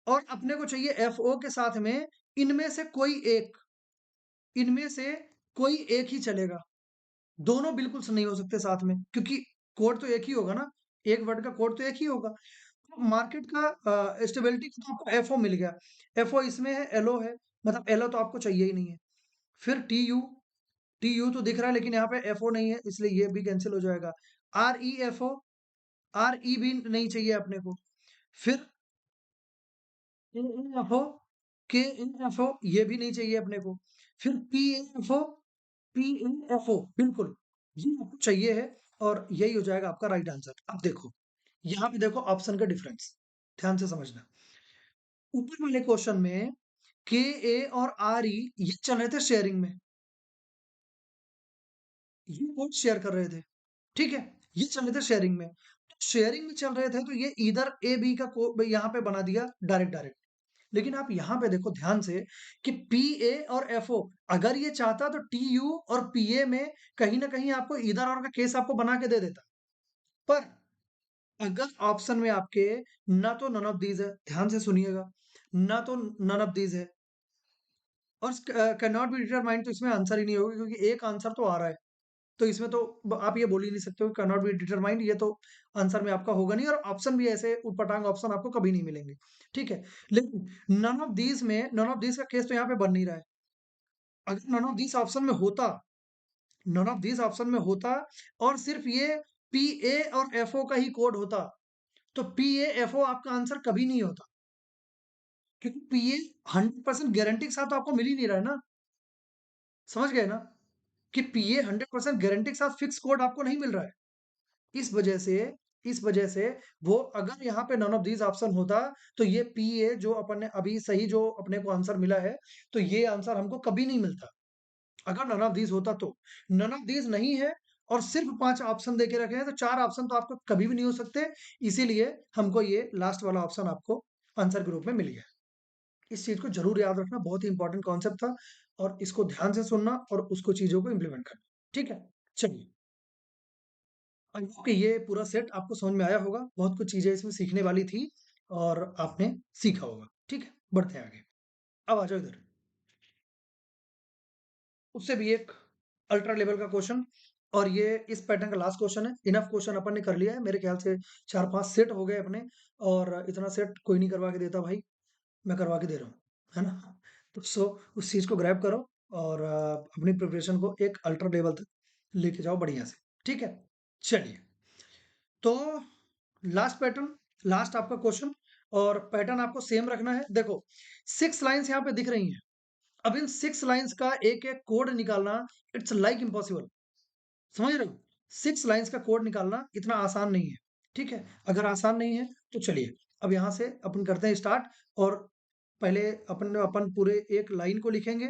और अपने को चाहिए FO के साथ में इनमें से कोई एक, इनमें से कोई एक ही चलेगा। दोनों बिल्कुल से नहीं हो सकते साथ में, क्योंकि कोड तो एक ही होगा ना, एक वर्ड का कोड तो एक ही होगा। तो मार्केट का स्टेबिलिटी का तो आपको FO मिल गया, FO इसमें है, LO है, मतलब LO तो आपको चाहिए ही नहीं है। फिर TU तो दिख रहा है लेकिन यहाँ पे FO नहीं है, इसलिए ये भी कैंसिल हो जाएगा। REFO, RE भी नहीं चाहिए अपने को। फिर KAFO, KAFO ये भी नहीं चाहिए अपने को। फिर PAFO बिल्कुल ये आपको चाहिए है और यही हो जाएगा आपका राइट आंसर। अब देखो, यहाँ पे देखो ऑप्शन का डिफरेंस, ध्यान से समझना। ऊपर वाले क्वेश्चन में KA और RE ये चल रहे थे शेयरिंग में, ये कोड शेयर कर रहे थे, ठीक है, ये चल रहे थे शेयरिंग में। तो शेयरिंग में चल रहे थे तो ये इधर ए बी का कोड यहाँ पे बना दिया डायरेक्ट डायरेक्ट। लेकिन आप यहाँ पे देखो ध्यान से कि PA और FO, अगर ये चाहता तो TU और PA में कहीं ना कहीं आपको इधर और का केस आपको बना के दे देता। पर अगर ऑप्शन में आपके ना तो नन ऑफ दीज है, ध्यान से सुनिएगा, ना तो नन ऑफ दीज है और कैन नॉट बी डिटरमाइंड, तो इसमें आंसर ही नहीं होगा, क्योंकि एक आंसर तो आ रहा है। तो इसमें तो आप ये बोल ही नहीं सकते हो कैन नॉट बी डिटरमाइंड, ये तो आंसर में आपका होगा नहीं, और ऑप्शन भी ऐसे उटपटांग ऑप्शन आपको कभी नहीं मिलेंगे, ठीक है। लेकिन नन ऑफ दीज में, नन ऑफ दीज का केस तो यहाँ पे बन नहीं रहा है, अगर नन ऑफ दिस ऑप्शन में होता, नन ऑफ दिस ऑप्शन में होता और सिर्फ ये पीए और एफओ का ही कोड होता, तो पीए एफओ आपका आंसर कभी नहीं होता, क्योंकि पीए 100% गारंटी के साथ तो आपको मिल ही नहीं रहा है ना। समझ गए ना कि पीए 100% गारंटी के साथ फिक्स कोड आपको नहीं मिल रहा है। इस वजह से इस वजह से वो अगर यहाँ पे नन ऑफ दीज ऑप्शन होता, तो ये पीए जो अपन ने अभी सही जो अपने को आंसर मिला है, तो ये आंसर हमको कभी नहीं मिलता अगर नन ऑफ दीज होता। तो नन ऑफ दीज नहीं है और सिर्फ 5 ऑप्शन देके रखे हैं, तो 4 ऑप्शन तो आपको कभी भी नहीं हो सकते। इसीलिए हमको ये लास्ट वाला ऑप्शन आपको आंसर के रूप में मिल गया। इस चीज को जरूर याद रखना, बहुत ही इंपॉर्टेंट कॉन्सेप्ट था, और इसको ध्यान से सुनना और उसको चीजों को इम्प्लीमेंट करना। ठीक है, चलिए। आई होप कि ये पूरा सेट आपको समझ में आया होगा, बहुत कुछ चीजें इसमें सीखने वाली थी और आपने सीखा होगा। ठीक है, बढ़ते हैं आगे। अब आ जाओ इधर। उससे भी एक अल्ट्रा लेवल का क्वेश्चन, और ये इस पैटर्न का लास्ट क्वेश्चन है। इनफ क्वेश्चन अपन ने कर लिया है मेरे ख्याल से, 4-5 सेट हो गए अपने, और इतना सेट कोई नहीं करवा के देता भाई, मैं करवा के दे रहा हूँ, है ना। तो उस चीज को ग्रैब करो और अपनी प्रिपरेशन को एक अल्ट्रा लेवल तक लेके जाओ बढ़िया से। ठीक है, चलिए। तो लास्ट पैटर्न, लास्ट आपका क्वेश्चन, और पैटर्न आपको सेम रखना है। देखो 6 लाइंस यहाँ पे दिख रही हैं। अब इन 6 लाइंस का एक एक कोड निकालना, इट्स लाइक इम्पॉसिबल। समझ रहे हो, 6 लाइंस का कोड निकालना इतना आसान नहीं है। ठीक है, अगर आसान नहीं है तो चलिए अब यहाँ से अपन करते हैं स्टार्ट। और पहले अपन पूरे एक लाइन को लिखेंगे।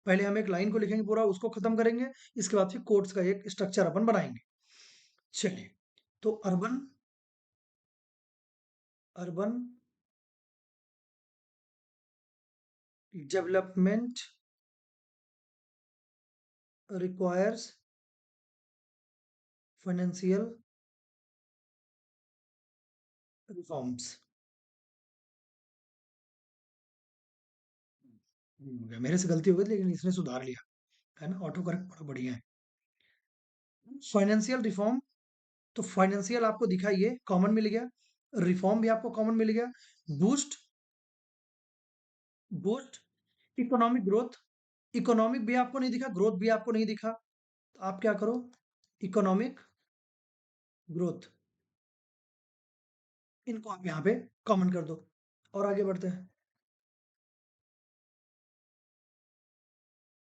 पहले हम एक लाइन को लिखेंगे पूरा, उसको खत्म करेंगे। इसके बाद फिर कोड्स का एक स्ट्रक्चर अपन बनाएंगे। चलिए, तो urban, urban development requires financial reforms. मेरे से गलती हो गई लेकिन इसने सुधार लिया, है ना, ऑटो करेक्ट बड़ा बढ़िया है। फाइनेंशियल रिफॉर्म, तो फाइनेंशियल आपको दिखा, ये कॉमन मिल गया। रिफॉर्म भी आपको कॉमन मिल गया। Boost, boost economic growth, economic भी आपको नहीं दिखा, ग्रोथ भी आपको नहीं दिखा, तो आप क्या करो, इकोनॉमिक ग्रोथ, इनको आप यहाँ पे कॉमन कर दो और आगे बढ़ते हैं।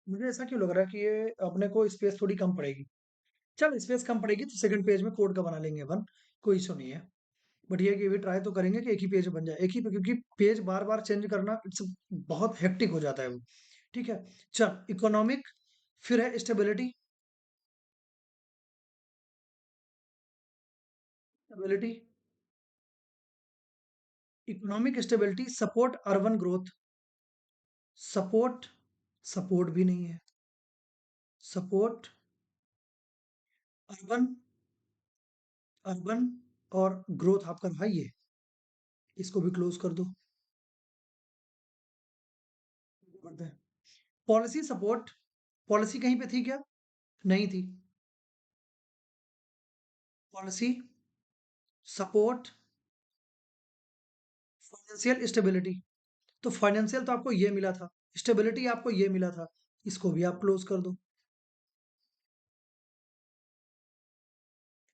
मुझे ऐसा क्यों लग रहा है कि ये अपने को स्पेस थोड़ी कम पड़ेगी। चल स्पेस कम पड़ेगी तो सेकंड पेज में कोड का बना लेंगे अपन, कोई इशू नहीं है। बट ये कि भी ट्राई तो करेंगे कि एक ही पेज बन जाए, एक ही पे, क्योंकि पेज बार बार चेंज करना इट्स बहुत हेक्टिक हो जाता है वो। ठीक है, चल इकोनॉमिक, फिर है stability, stability, economic stability, support urban growth, support, support भी नहीं है, सपोर्ट अर्बन, अर्बन और ग्रोथ आपका रहा ये, इसको भी क्लोज कर दो। पॉलिसी सपोर्ट, पॉलिसी कहीं पे थी क्या, नहीं थी। पॉलिसी सपोर्ट फाइनेंशियल स्टेबिलिटी, तो फाइनेंशियल तो आपको ये मिला था, स्टेबिलिटी आपको ये मिला था, इसको भी आप क्लोज कर दो।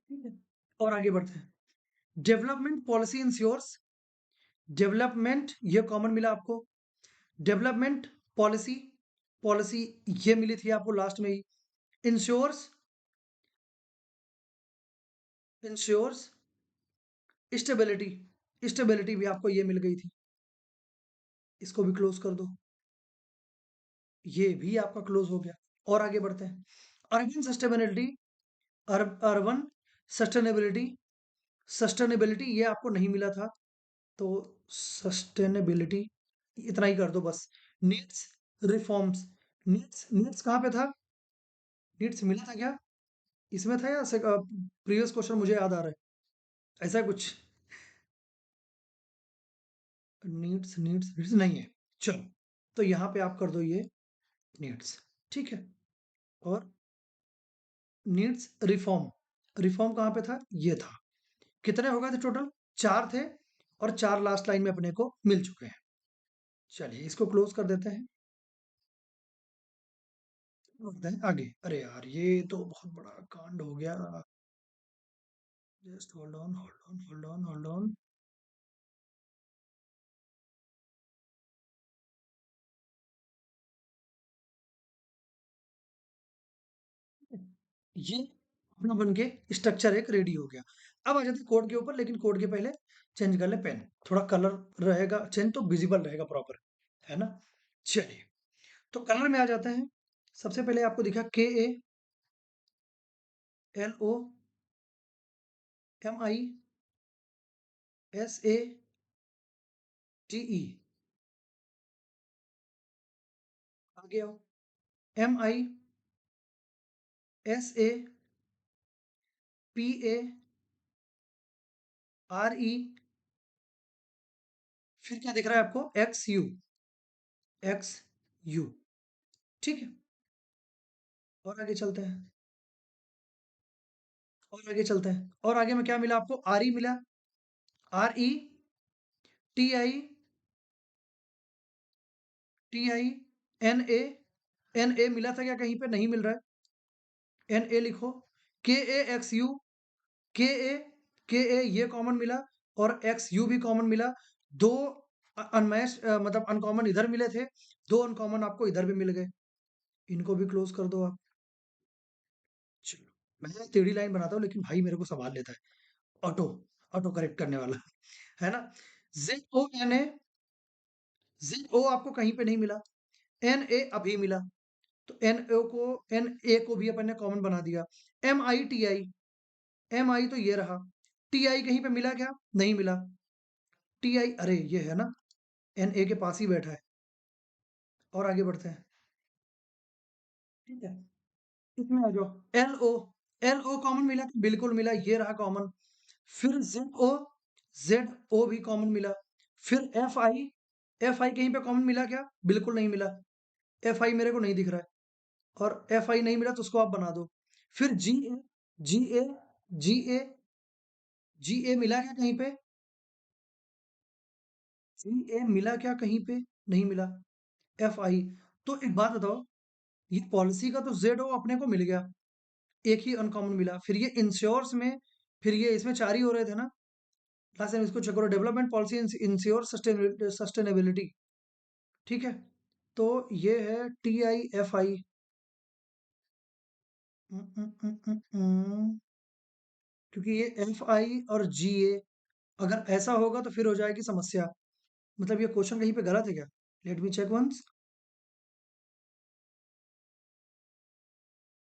ठीक है, और आगे बढ़ते हैं। डेवलपमेंट पॉलिसी इंश्योर्स, डेवलपमेंट ये कॉमन मिला आपको। डेवलपमेंट पॉलिसी, पॉलिसी ये मिली थी आपको लास्ट में ही। इंश्योर्स, इंश्योर्स स्टेबिलिटी, स्टेबिलिटी भी आपको ये मिल गई थी, इसको भी क्लोज कर दो। ये भी आपका क्लोज हो गया, और आगे बढ़ते हैं। Urban sustainability, urban sustainability, sustainability ये आपको नहीं मिला था, तो सस्टेनेबिलिटी इतना ही कर दो बस। नीड्स रिफॉर्म्स, नीड्स, नीड्स कहाँ पे था, नीड्स मिला था क्या, इसमें था या प्रीवियस क्वेश्चन मुझे याद आ रहा है ऐसा कुछ। नीड्स, नीड्स, नीड्स नहीं है, चलो, तो यहाँ पे आप कर दो ये नीड्स। ठीक है, और नीड्स रिफॉर्म, रिफॉर्म कहाँ पे था, ये था। कितने हो गए थे टोटल, 4 थे, और 4 लास्ट लाइन में अपने को मिल चुके हैं। चलिए इसको क्लोज कर देते हैं। बढ़ते हैं आगे। अरे यार ये तो बहुत बड़ा कांड हो गया। Just hold on hold on hold on hold on. ये अपना बन के स्ट्रक्चर एक रेडी हो गया। अब आ जाते हैं कोड के ऊपर, लेकिन कोड के पहले चेंज कर ले पेन। थोड़ा कलर रहेगा चेंज तो विजिबल रहेगा प्रॉपर, है ना। चलिए, तो कलर में आ जाते हैं। सबसे पहले आपको दिखा KALOMISATE। आगे आओ, MISAPARE। फिर क्या दिख रहा है आपको, XU। ठीक है, और आगे चलते हैं। और आगे में क्या मिला आपको, RE मिला। RETITINA मिला था क्या कहीं पे, नहीं मिल रहा है। लिखो। KAXU। के ए के ए ये कॉमन मिला और एक्स यू भी कॉमन मिला। दो अनमैच मतलब अनकॉमन इधर मिले थे, दो अनकॉमन आपको इधर भी मिल गए। इनको भी क्लोज कर दो आप। चलो, मैं टेढ़ी लाइन बनाता हूँ लेकिन भाई मेरे को संभाल लेता है, ऑटो ऑटो करेक्ट करने वाला, है ना। जेड ओ आपको कहीं पे नहीं मिला। अभी मिला, तो एन ए को भी अपन ने कॉमन बना दिया। एम आई तो ये रहा। टी आई कहीं पे मिला क्या, नहीं मिला। टी आई, अरे ये है ना, एन ए के पास ही बैठा है। और आगे बढ़ते हैं। ठीक है, इसमें आ जाओ। एल ओ, कॉमन मिला कि, बिल्कुल मिला, ये रहा कॉमन। फिर जेड ओ भी कॉमन मिला। फिर एफ आई कहीं पे कॉमन मिला क्या, बिल्कुल नहीं मिला। एफ आई मेरे को नहीं दिख रहा है, और एफ आई नहीं मिला तो उसको आप बना दो। फिर जी ए जी ए जी ए मिला क्या कहीं पे, जी ए मिला क्या कहीं पे, नहीं मिला। एफ आई, तो एक बात बताओ, ये पॉलिसी का तो जेड ओ अपने को मिल गया, एक ही अनकॉमन मिला। फिर ये इंश्योर्स में, फिर ये इसमें चार ही हो रहे थे ना। लास्ट टाइम इसको चेक करो, डेवलपमेंट पॉलिसी इंश्योर सस्टेनेबिलिटी। ठीक है, तो ये है TIFI। क्योंकि ये FI और GA, अगर ऐसा होगा तो फिर हो जाएगी समस्या। मतलब ये क्वेश्चन कहीं पे गलत है क्या, let me check once.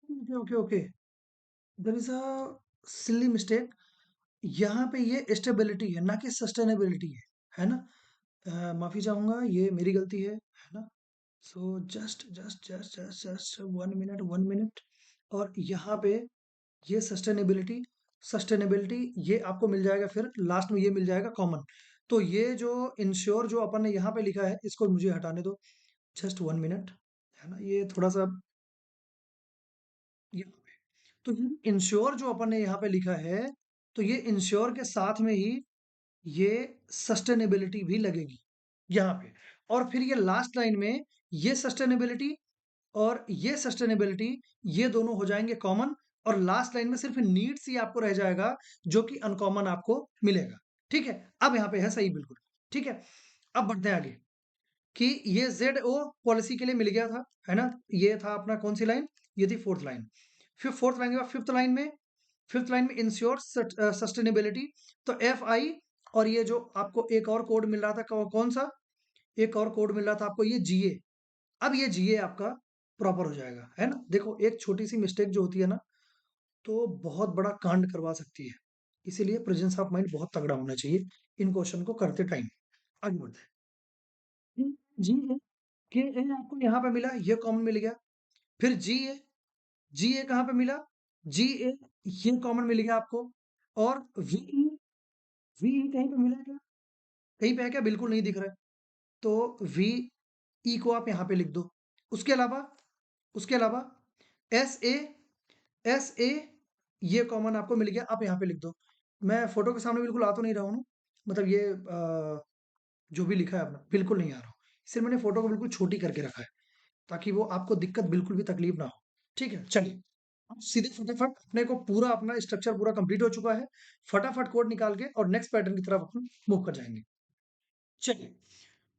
Okay okay okay, there is a silly mistake. यहाँ पे ये स्टेबिलिटी है ना कि सस्टेनेबिलिटी है ना। माफी चाहूंगा, ये मेरी गलती है ना। So just just just just just 1 minute 1 minute. और यहाँ पे ये सस्टेनेबिलिटी ये आपको मिल जाएगा, फिर लास्ट में ये मिल जाएगा कॉमन। तो ये जो इंश्योर जो अपन ने यहाँ पे लिखा है, इसको मुझे हटाने दो, जस्ट 1 मिनट, है ना। ये थोड़ा सा यहाँ पे, तो ये इंश्योर जो अपन ने यहाँ पे लिखा है, तो ये इंश्योर के साथ में ही ये सस्टेनेबिलिटी भी लगेगी यहाँ पे। और फिर ये लास्ट लाइन में ये सस्टेनेबिलिटी और ये सस्टेनेबिलिटी, ये दोनों हो जाएंगे कॉमन। और लास्ट लाइन में सिर्फ नीड्स ही आपको रह जाएगा, जो कि अनकॉमन आपको मिलेगा। ठीक है, अब यहाँ पे है सही बिल्कुल। ठीक है, अब बढ़ते हैं आगे, कि ये जेड ओ पॉलिसी के लिए मिल गया था, है ना। ये था अपना कौन सी लाइन, ये थी फोर्थ लाइन। फिर फोर्थ लाइन के बाद फिफ्थ लाइन में इंश्योर सस्टेनेबिलिटी, तो FI। और ये जो आपको एक और कोड मिल रहा था, कौन सा, एक और कोड मिल रहा था आपको, ये GA। अब ये GA आपका प्रॉपर हो जाएगा, है ना। देखो, एक छोटी सी मिस्टेक जो होती है ना, तो बहुत बड़ा कांड करवा सकती है। इसीलिए प्रेजेंस ऑफ माइंड बहुत तगड़ा होना चाहिए इन क्वेश्चन को करते टाइम। आगे बढ़ते हैं। GA आपको यहाँ पे मिला, ये कॉमन मिल गया। फिर GA कहाँ पे मिला, GA ये कॉमन मिल गया आपको। और VE कहीं पे मिला क्या, कहीं पे है क्या, बिल्कुल नहीं दिख रहा है। तो VE को आप यहाँ पे लिख दो। उसके अलावा उसके अलावा SA ये कॉमन आपको मिल गया, आप यहाँ पे लिख दो। मैं फोटो के सामने बिल्कुल आ तो नहीं रहा हूँ, मतलब ये जो भी लिखा है अपना बिल्कुल नहीं आ रहा हूँ। सिर्फ मैंने फोटो को बिल्कुल छोटी करके रखा है, ताकि वो आपको दिक्कत बिल्कुल भी तकलीफ ना हो। ठीक है, चलिए अब सीधे फटाफट अपने को पूरा अपना स्ट्रक्चर पूरा कंप्लीट हो चुका है। फटाफट कोड निकाल के और नेक्स्ट पैटर्न की तरफ अपन मूव कर जाएंगे। चलिए,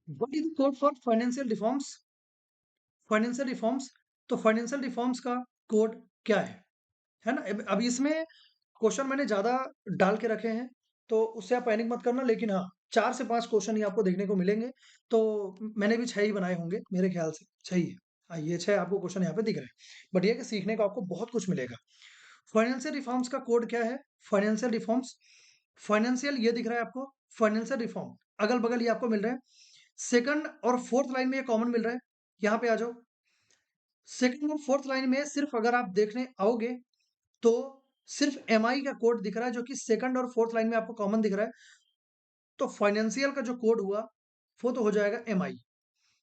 what is the code for financial reforms? Financial reforms, तो फाइनेंशियल रिफॉर्म्स का कोड क्या है ना? अब इसमें क्वेश्चन मैंने ज़्यादा डाल के रखे हैं, तो उससे आप पैनिक मत करना, लेकिन हाँ, 4 से 5 क्वेश्चन ही आपको देखने को मिलेंगे। तो मैंने भी 6 ही बनाए होंगे मेरे ख्याल से, 6 ही है। हाँ, ये 6 आपको क्वेश्चन यहाँ पे दिख रहे हैं। बट ये है कि सीखने को आपको बहुत कुछ मिलेगा। फाइनेंशियल रिफॉर्म्स का कोड क्या है? फाइनेंशियल रिफॉर्म्स, फाइनेंशियल ये दिख रहा है आपको, फाइनेंशियल रिफॉर्म अगल-बगल ये आपको मिल रहा है। सेकंड और फोर्थ लाइन में ये कॉमन मिल रहा है। यहाँ पे आ जाओ। सेकंड और फोर्थ लाइन में सिर्फ अगर आप देखने आओगे तो सिर्फ एमआई का कोड दिख रहा है, जो कि सेकंड और फोर्थ लाइन में आपको कॉमन दिख रहा है। तो फाइनेंशियल का जो कोड हुआ वो तो हो जाएगा एमआई।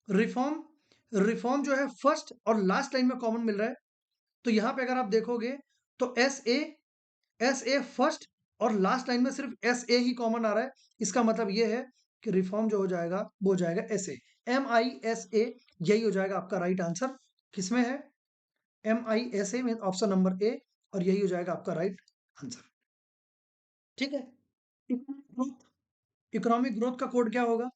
रिफॉर्म, रिफॉर्म जो है फर्स्ट और लास्ट लाइन में कॉमन मिल रहा है। तो यहाँ पे अगर आप देखोगे तो एस ए फर्स्ट और लास्ट लाइन में सिर्फ एस ए ही कॉमन आ रहा है। इसका मतलब ये है कि रिफॉर्म जो हो जाएगा वो हो जाएगा S A, M I S A, यही हो जाएगा आपका राइट आंसर। किसमें है? एम आई एस ए में ऑप्शन नंबर ए, और यही हो जाएगा आपका राइट आंसर। ठीक है। इकोनॉमिक ग्रोथ, इकोनॉमिक ग्रोथ का कोड क्या होगा?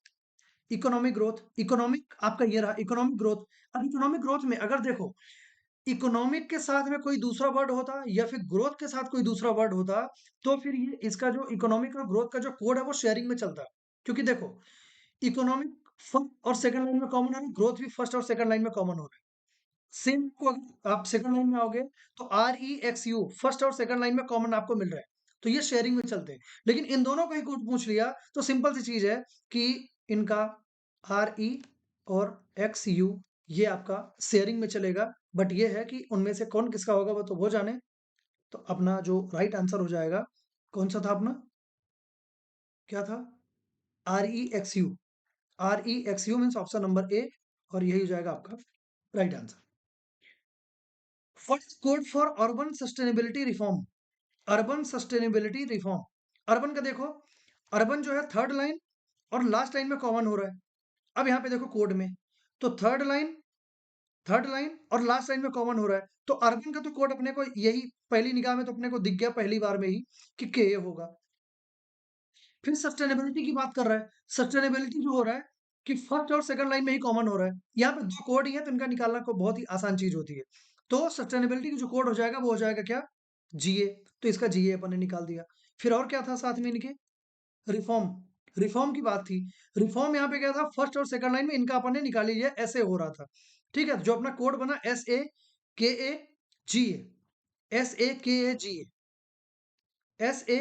इकोनॉमिक ग्रोथ, इकोनॉमिक आपका ये रहा इकोनॉमिक ग्रोथ। अब इकोनॉमिक ग्रोथ में अगर देखो, इकोनॉमिक के साथ में कोई दूसरा वर्ड होता या फिर ग्रोथ के साथ कोई दूसरा वर्ड होता, तो फिर ये इसका जो इकोनॉमिक और ग्रोथ का जो कोड है वो शेयरिंग में चलता। क्योंकि देखो, इकोनॉमिक फर्स्ट और सेकंड लाइन में कॉमन है, ग्रोथ भी फर्स्ट और सेकंड लाइन में कॉमन हो रहा है। सेम को अगर आप सेकंड लाइन में आओगे तो are E X you first और सेकंड लाइन में कॉमन आपको मिल रहा है, तो ये शेयरिंग में चलते हैं। लेकिन इन दोनों का ही कोड पूछ लिया तो सिंपल सी चीज है कि इनका आर ई और एक्स यू ये आपका शेयरिंग में चलेगा। बट ये है कि उनमें से कौन किसका होगा वो तो वो जाने। तो अपना जो राइट आंसर हो जाएगा, कौन सा था अपना, क्या था? Are E X you, R E X you means option number ए, और यही हो जाएगा आपका right answer. What is code for urban sustainability reform? Urban sustainability reform, urban का देखो, अर्बन जो है थर्ड लाइन और लास्ट लाइन में कॉमन हो रहा है। अब यहाँ पे देखो कोड में, तो थर्ड लाइन और लास्ट लाइन में कॉमन हो रहा है, तो अर्बन का तो कोड अपने को यही पहली निगाह में तो अपने को दिख गया पहली बार में ही कि के होगा। फिर सस्टेनेबिलिटी की बात कर रहा है, सस्टेनेबिलिटी जो हो रहा है कि फर्स्ट और सेकंड लाइन में ही कॉमन हो रहा है। यहाँ पे दो कोड ही है तो इनका निकालना को बहुत ही आसान चीज होती है। तो सस्टेनेबिलिटी की जो कोड हो जाएगा वो हो जाएगा क्या? जीए। तो इसका जीए अपन ने निकाल दिया। फिर और क्या था साथ में इनके? रिफॉर्म, रिफॉर्म की बात थी। रिफॉर्म यहाँ पे क्या था, फर्स्ट और सेकंड लाइन में इनका अपन ने निकाल लिया, ऐसे हो रहा था। ठीक है, जो अपना कोड बना S A K A ji A, S A K A G S A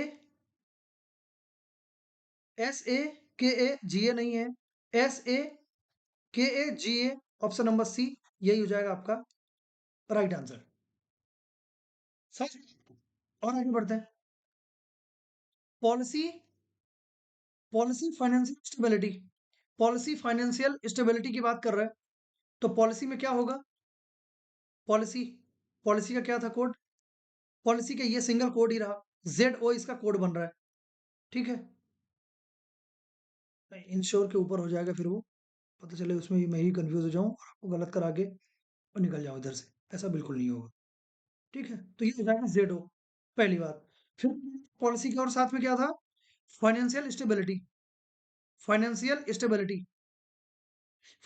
S A K ए जी ए नहीं है, S A K A ji A, option number C, यही हो जाएगा आपका राइट आंसर। समझ गए? और आगे बढ़ते हैं। Policy, policy financial stability, policy financial stability की बात कर रहे हैं, तो पॉलिसी में क्या होगा? पॉलिसी, पॉलिसी का क्या था कोड? पॉलिसी का ये सिंगल कोड ही रहा, जेड ओ इसका कोड बन रहा है। ठीक है, इंश्योर के ऊपर हो जाएगा, फिर वो पता चले उसमें मैं ही कंफ्यूज हो जाऊं और आपको गलत करा के और निकल जाऊं इधर से, ऐसा बिल्कुल नहीं होगा। ठीक है, तो ये हो जाएगा जेड ओ, पहली बात। फिर पॉलिसी के और साथ में क्या था? Financial stability, financial stability,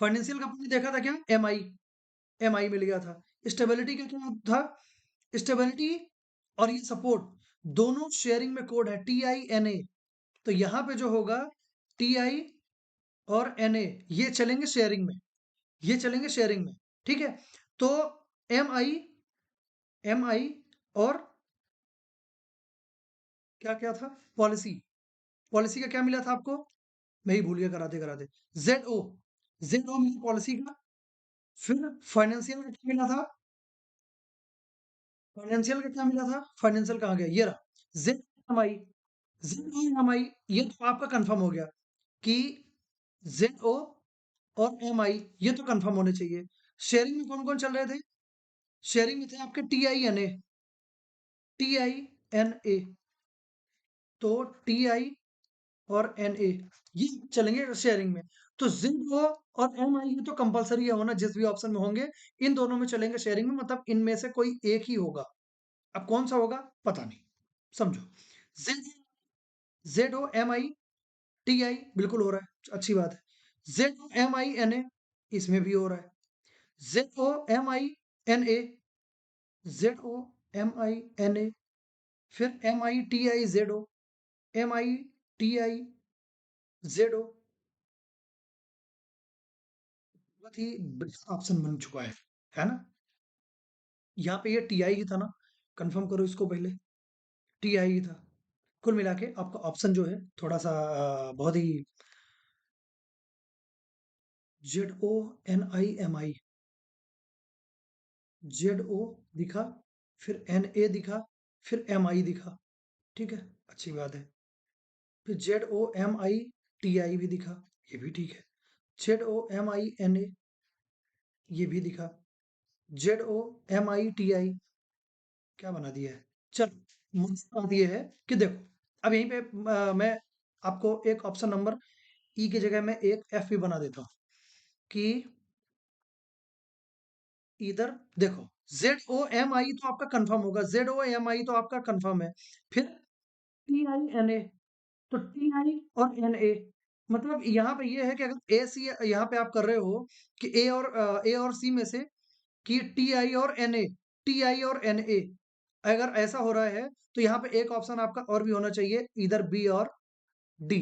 financial का आपने देखा था क्या? एम आई, एम आई मिल गया था। स्टेबिलिटी का क्या था? स्टेबिलिटी और ये सपोर्ट दोनों शेयरिंग में कोड है, टी आई एन ए। तो यहाँ पे जो होगा टी आई और एन ए, ये चलेंगे शेयरिंग में, ये चलेंगे शेयरिंग में। ठीक है, तो एम आई, एम आई और क्या क्या था? पॉलिसी, पॉलिसी का क्या मिला था आपको? मैं ही भूल गया कराते कराते। जेड ओ, जेड ओ मिला पॉलिसी का। फिर फाइनेंशियल का क्या मिला था? फाइनेंशियल का क्या मिला था? फाइनेंशियल कहाँ गया? ये रहा Z M I, Z O M आई। ये तो आपका कंफर्म हो गया कि जेड ओ और एम आई ये तो कंफर्म होने चाहिए। शेयरिंग में कौन कौन चल रहे थे? शेयरिंग में थे आपके T I N A, T I N A, तो टी आई और एन ए, ये चलेंगे शेयरिंग में। तो जेड ओ और एम आई ये तो कंपलसरी है होना, जिस भी ऑप्शन में होंगे इन दोनों में चलेंगे शेयरिंग में, मतलब इनमें से कोई एक ही होगा। अब कौन सा होगा पता नहीं, समझो। Z Z O M I T I बिल्कुल हो रहा है, अच्छी बात है। Z O M I N A इसमें भी हो रहा है। Z O M I N A, Z O M I N A, फिर M I T I Z O, M I T I Z O, बहुत ही बेस्ट ऑप्शन बन चुका है ना। यहाँ पे ये टी आई ही था ना, कंफर्म करो इसको पहले, टी आई ही था। कुल मिला के आपका ऑप्शन जो है थोड़ा सा बहुत ही, Z O N I M I, Z O दिखा, फिर एन ए दिखा, फिर एम आई दिखा, ठीक है, अच्छी बात है। फिर Z O M I T I भी दिखा, ये भी ठीक है। Z O M I N A, ये भी दिखा। Z O M I T I, क्या बना दिया है। चलो मस्त बात ये है कि देखो, अब यहीं पे मैं आपको एक ऑप्शन नंबर ई की जगह मैं एक एफ भी बना देता हूँ कि इधर देखो, जेड ओ एम आई तो आपका कंफर्म होगा, जेड ओ एम आई तो आपका कंफर्म है। फिर टी आई एन ए, तो टी आई और एन ए, मतलब यहाँ पे ये है कि अगर ए सी यहाँ पे आप कर रहे हो कि ए और सी में से कि टी आई और एन ए, टी आई और एन ए, अगर ऐसा हो रहा है तो यहाँ पे एक ऑप्शन आपका और भी होना चाहिए, इधर बी और डी।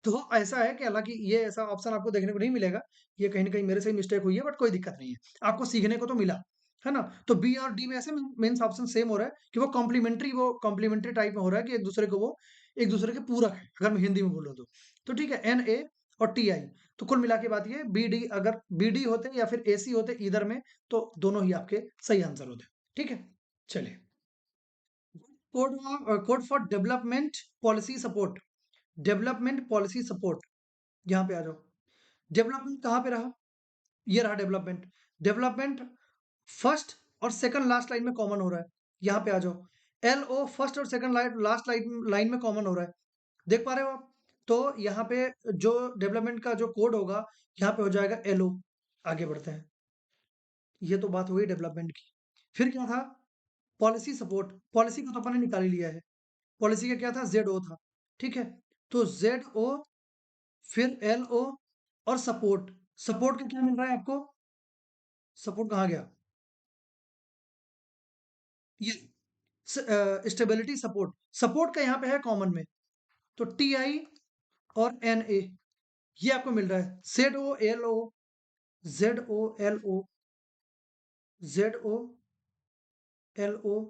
तो ऐसा है कि हालांकि ये ऐसा ऑप्शन आपको देखने को नहीं मिलेगा, ये कहीं ना कहीं मेरे से ही मिस्टेक हुई है, बट कोई दिक्कत नहीं है, आपको सीखने को तो मिला है ना। तो बी और डी में ऐसे मेंस ऑप्शन सेम हो रहा है कि वो कॉम्प्लीमेंट्री टाइप में हो रहा है कि एक दूसरे को वो एक दूसरे के पूरक है, अगर मैं हिंदी में बोलूँ तो ठीक है, एन ए और टी आई। तो कुल मिला के बात ये, बी डी अगर बी डी होते या फिर ए सी होते इधर में, तो दोनों ही आपके सही आंसर होते, ठीक है। चलिए, code code for development policy support, development policy support, यहाँ पे आ जाओ। डेवलपमेंट कहाँ पे रहा, ये रहा डेवलपमेंट। डेवलपमेंट फर्स्ट और सेकंड लास्ट लाइन में कॉमन हो रहा है, यहाँ पे आ जाओ। एल ओ फर्स्ट और सेकंड लाइन लास्ट लाइन में कॉमन हो रहा है, देख पा रहे हो आप। तो यहाँ पे जो डेवलपमेंट का जो कोड होगा, यहाँ पे हो जाएगा एल ओ। आगे बढ़ते हैं, ये तो बात हो गई डेवलपमेंट की। फिर क्या था, पॉलिसी सपोर्ट, पॉलिसी को तो अपन ने निकाल ही लिया है। पॉलिसी का क्या था, जेड ओ था, ठीक है। तो जेड ओ, फिर एल ओ और सपोर्ट, सपोर्ट का क्या मिल रहा है आपको, सपोर्ट कहाँ गया, ये स्टेबिलिटी सपोर्ट, सपोर्ट का यहाँ पे है कॉमन में, तो टी आई और एन ए, ये आपको मिल रहा है। Z O L O, Z O L O, Z O L O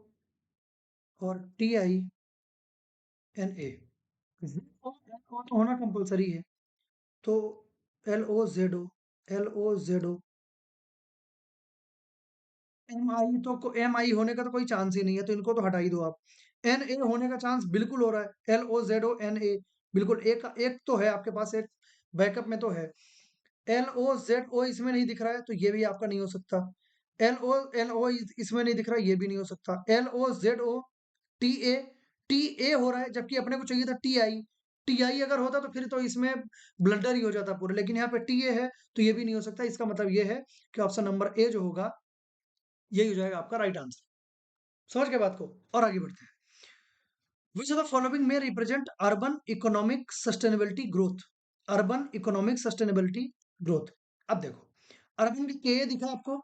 और T I N A, Z O L O तो होना कंपलसरी है, तो L O Z O, L O Z O, M I तो M आई होने का तो कोई चांस ही नहीं है, तो इनको तो हटा ही दो आप। एन ए होने का चांस बिल्कुल हो रहा है, L O Z O N A, बिल्कुल एक एक तो है आपके पास, एक बैकअप में तो है। एल ओ जेड ओ इसमें नहीं दिख रहा है, तो ये भी आपका नहीं हो सकता। एल ओ इसमें नहीं दिख रहा है, ये भी नहीं हो सकता। L O Z O T A, T A हो रहा है, जबकि अपने को चाहिए था टी आई। टी आई अगर होता तो फिर तो इसमें ब्लडर ही हो जाता पूरा, लेकिन यहाँ पे टी ए है, तो ये भी नहीं हो सकता। इसका मतलब ये है कि ऑप्शन नंबर ए जो होगा, यही हो जाएगा आपका राइट आंसर। समझ गए बात को, और आगे बढ़ते हैं। विच ऑफ द फॉलोइंग में represent urban economic sustainability growth, urban economic sustainability growth. अब देखो, अर्बन का के दिखा आपको,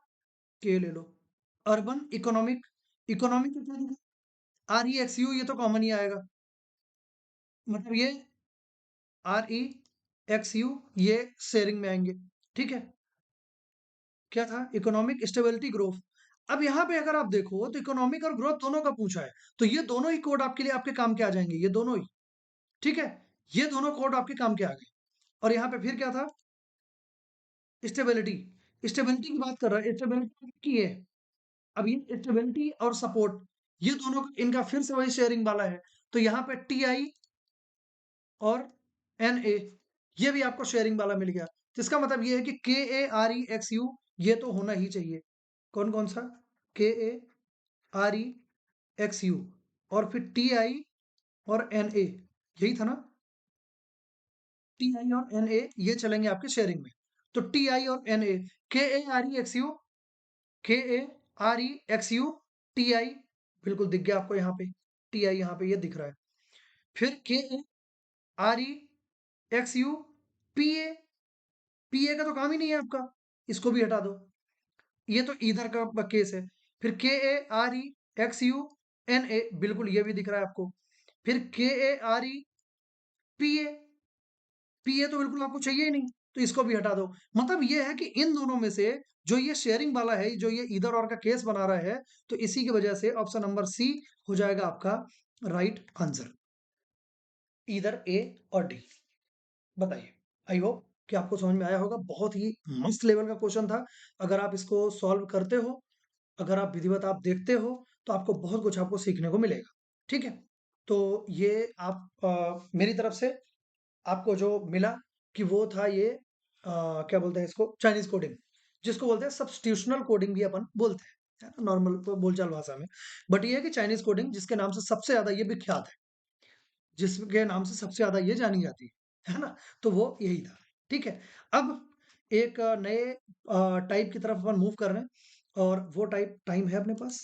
के ले लो। अर्बन इकोनॉमिक, इकोनॉमिक का क्या दिखा, आर ई एक्स यू, ये तो कॉमन ही आएगा, मतलब ये आर ई एक्स यू, ये शेयरिंग में आएंगे, ठीक है। क्या था, इकोनॉमिक स्टेबिलिटी ग्रोथ। अब यहाँ पे अगर आप देखो तो इकोनॉमिक और ग्रोथ दोनों का पूछा है, तो ये दोनों ही कोड आपके लिए आपके काम के आ जाएंगे, ये दोनों ही, ठीक है। ये दोनों कोड आपके काम के आ गए। और यहाँ पे फिर क्या था, स्टेबिलिटी, स्टेबिलिटी की बात कर रहा है, स्टेबिलिटी की है। अब ये स्टेबिलिटी और सपोर्ट, ये दोनों इनका फिर से वही शेयरिंग वाला है, तो यहाँ पे टी आई और एन ए, ये भी आपको शेयरिंग वाला मिल गया। तो इसका मतलब ये है कि के A R E X you, ये तो होना ही चाहिए। कौन कौन सा, के A R E X you, और फिर टी आई और एन ए, यही था ना। टी आई और एन ए ये चलेंगे आपके शेयरिंग में। तो टी आई और N A, K A R E X U, K A R E X U T I, बिल्कुल दिख गया आपको यहाँ पे, टी आई यहाँ पे ये दिख रहा है। फिर K A R E X U P A, P ए का तो काम ही नहीं है आपका, इसको भी हटा दो, ये तो इधर का केस है। फिर K A R E X U N A, बिल्कुल ये भी दिख रहा है आपको। फिर K A R E P A, P A तो बिल्कुल आपको चाहिए ही नहीं, तो इसको भी हटा दो। मतलब ये है कि इन दोनों में से जो ये शेयरिंग वाला है, जो ये इधर और का केस बना रहा है, तो इसी की वजह से ऑप्शन नंबर सी हो जाएगा आपका राइट आंसर, इधर ए और डी। बताइए, आई होप कि आपको समझ में आया होगा। बहुत ही मस्त लेवल का क्वेश्चन था। अगर आप इसको सॉल्व करते हो, अगर आप विधिवत आप देखते हो, तो आपको बहुत कुछ आपको सीखने को मिलेगा। ठीक है, तो ये आप मेरी तरफ से आपको जो मिला कि वो था ये क्या बोलते हैं इसको, चाइनीज कोडिंग, जिसको बोलते हैं सब्स्टिट्यूशनल कोडिंग भी अपन बोलते हैं, है ना, नॉर्मल बोलचाल भाषा में। बट ये है कि चाइनीज कोडिंग जिसके नाम से सबसे ज्यादा ये विख्यात है, जिसके नाम से सबसे ज्यादा ये जानी जाती है ना, तो वो यही था। ठीक है, अब एक नए टाइप की तरफ अपन मूव कर रहे हैं, और वो टाइप टाइम है अपने पास,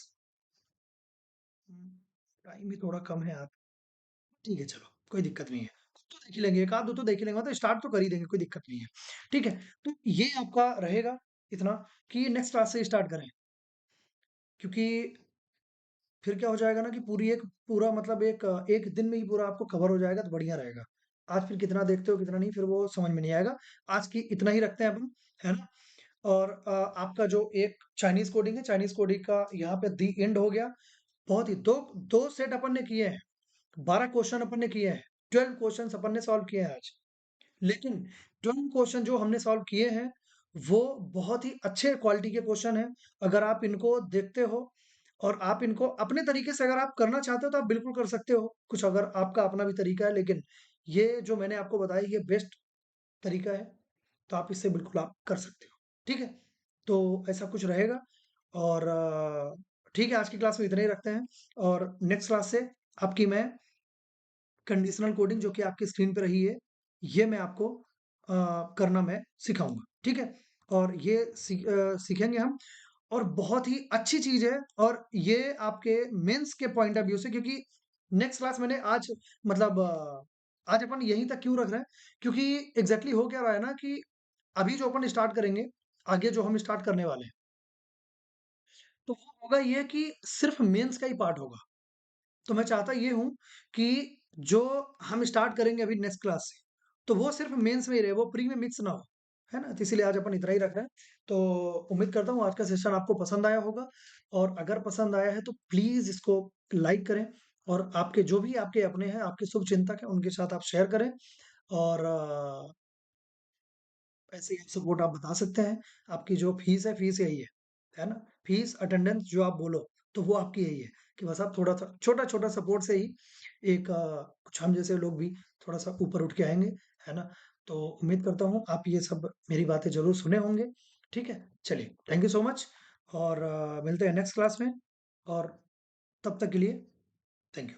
टाइम भी थोड़ा कम है आप, ठीक है चलो, कोई दिक्कत नहीं है, तो देख ही लेंगे, एक आध दो तो देख ही लेंगे, तो स्टार्ट तो कर ही देंगे, कोई दिक्कत नहीं है। ठीक है, तो ये आपका रहेगा इतना, कि नेक्स्ट क्लास से स्टार्ट करें, क्योंकि फिर क्या हो जाएगा ना कि पूरा मतलब एक दिन में ही पूरा आपको कवर हो जाएगा, तो बढ़िया रहेगा। आज फिर कितना देखते हो कितना नहीं, फिर वो समझ में नहीं आएगा। आज की इतना ही रखते हैं अपन, है ना। और आपका जो एक चाइनीज कोडिंग है, चाइनीज कोडिंग का यहाँ पे दी एंड हो गया। बहुत ही दो दो सेट अपन ने किए हैं, 12 क्वेश्चन अपन ने किए हैं, 12 क्वेश्चन अपन ने सॉल्व किए हैं आज। लेकिन 12 क्वेश्चन जो हमने सॉल्व किए हैं, वो बहुत ही अच्छे क्वालिटी के क्वेश्चन हैं। अगर आप इनको देखते हो और आप इनको अपने तरीके से अगर आप करना चाहते हो, तो आप बिल्कुल कर सकते हो, कुछ अगर आपका अपना भी तरीका है, लेकिन ये जो मैंने आपको बताया ये बेस्ट तरीका है, तो आप इससे बिल्कुल आप कर सकते हो। ठीक है, तो ऐसा कुछ रहेगा। और ठीक है, आज की क्लास में इतना ही रखते हैं, और नेक्स्ट क्लास से आपकी मैं कंडीशनल कोडिंग जो कि आपकी स्क्रीन पे रही है, ये मैं आपको करना मैं सिखाऊंगा। ठीक है, और ये सीखेंगे हम, और बहुत ही अच्छी चीज है, और ये आपके मेंस के पॉइंट ऑफ व्यू से, क्योंकि नेक्स्ट क्लास मैंने आज मतलब आज अपन यहीं तक क्यों रख रहे हैं, क्योंकि एग्जैक्टली हो क्या रहा है ना कि अभी जो अपन स्टार्ट करेंगे, आगे जो हम स्टार्ट करने वाले हैं, तो वो होगा ये कि सिर्फ मेंस का ही पार्ट होगा। तो मैं चाहता ये हूँ कि जो हम स्टार्ट करेंगे अभी नेक्स्ट क्लास से, तो वो सिर्फ मेंस में ही रहे, वो प्री में मिक्स ना हो, है ना। तो इसीलिए आज अपन इतना ही रख रहे हैं। तो उम्मीद करता हूँ आज का सेशन आपको पसंद आया होगा, और अगर पसंद आया है तो प्लीज इसको लाइक करें, और आपके जो भी आपके अपने हैं, आपके शुभ चिंतक हैं, उनके साथ आप शेयर करें। और ऐसे ही सपोर्ट आप बता सकते हैं। आपकी जो फीस है, फीस यही है ना। फीस अटेंडेंस जो आप बोलो, तो वो आपकी यही है, कि बस आप थोड़ा सा छोटा छोटा सपोर्ट से ही एक कुछ हम जैसे लोग भी थोड़ा सा ऊपर उठ के आएंगे, है ना। तो उम्मीद करता हूँ आप ये सब मेरी बातें जरूर सुने होंगे। ठीक है, चलिए, थैंक यू सो मच, और मिलते हैं नेक्स्ट क्लास में, और तब तक के लिए थैंक यू।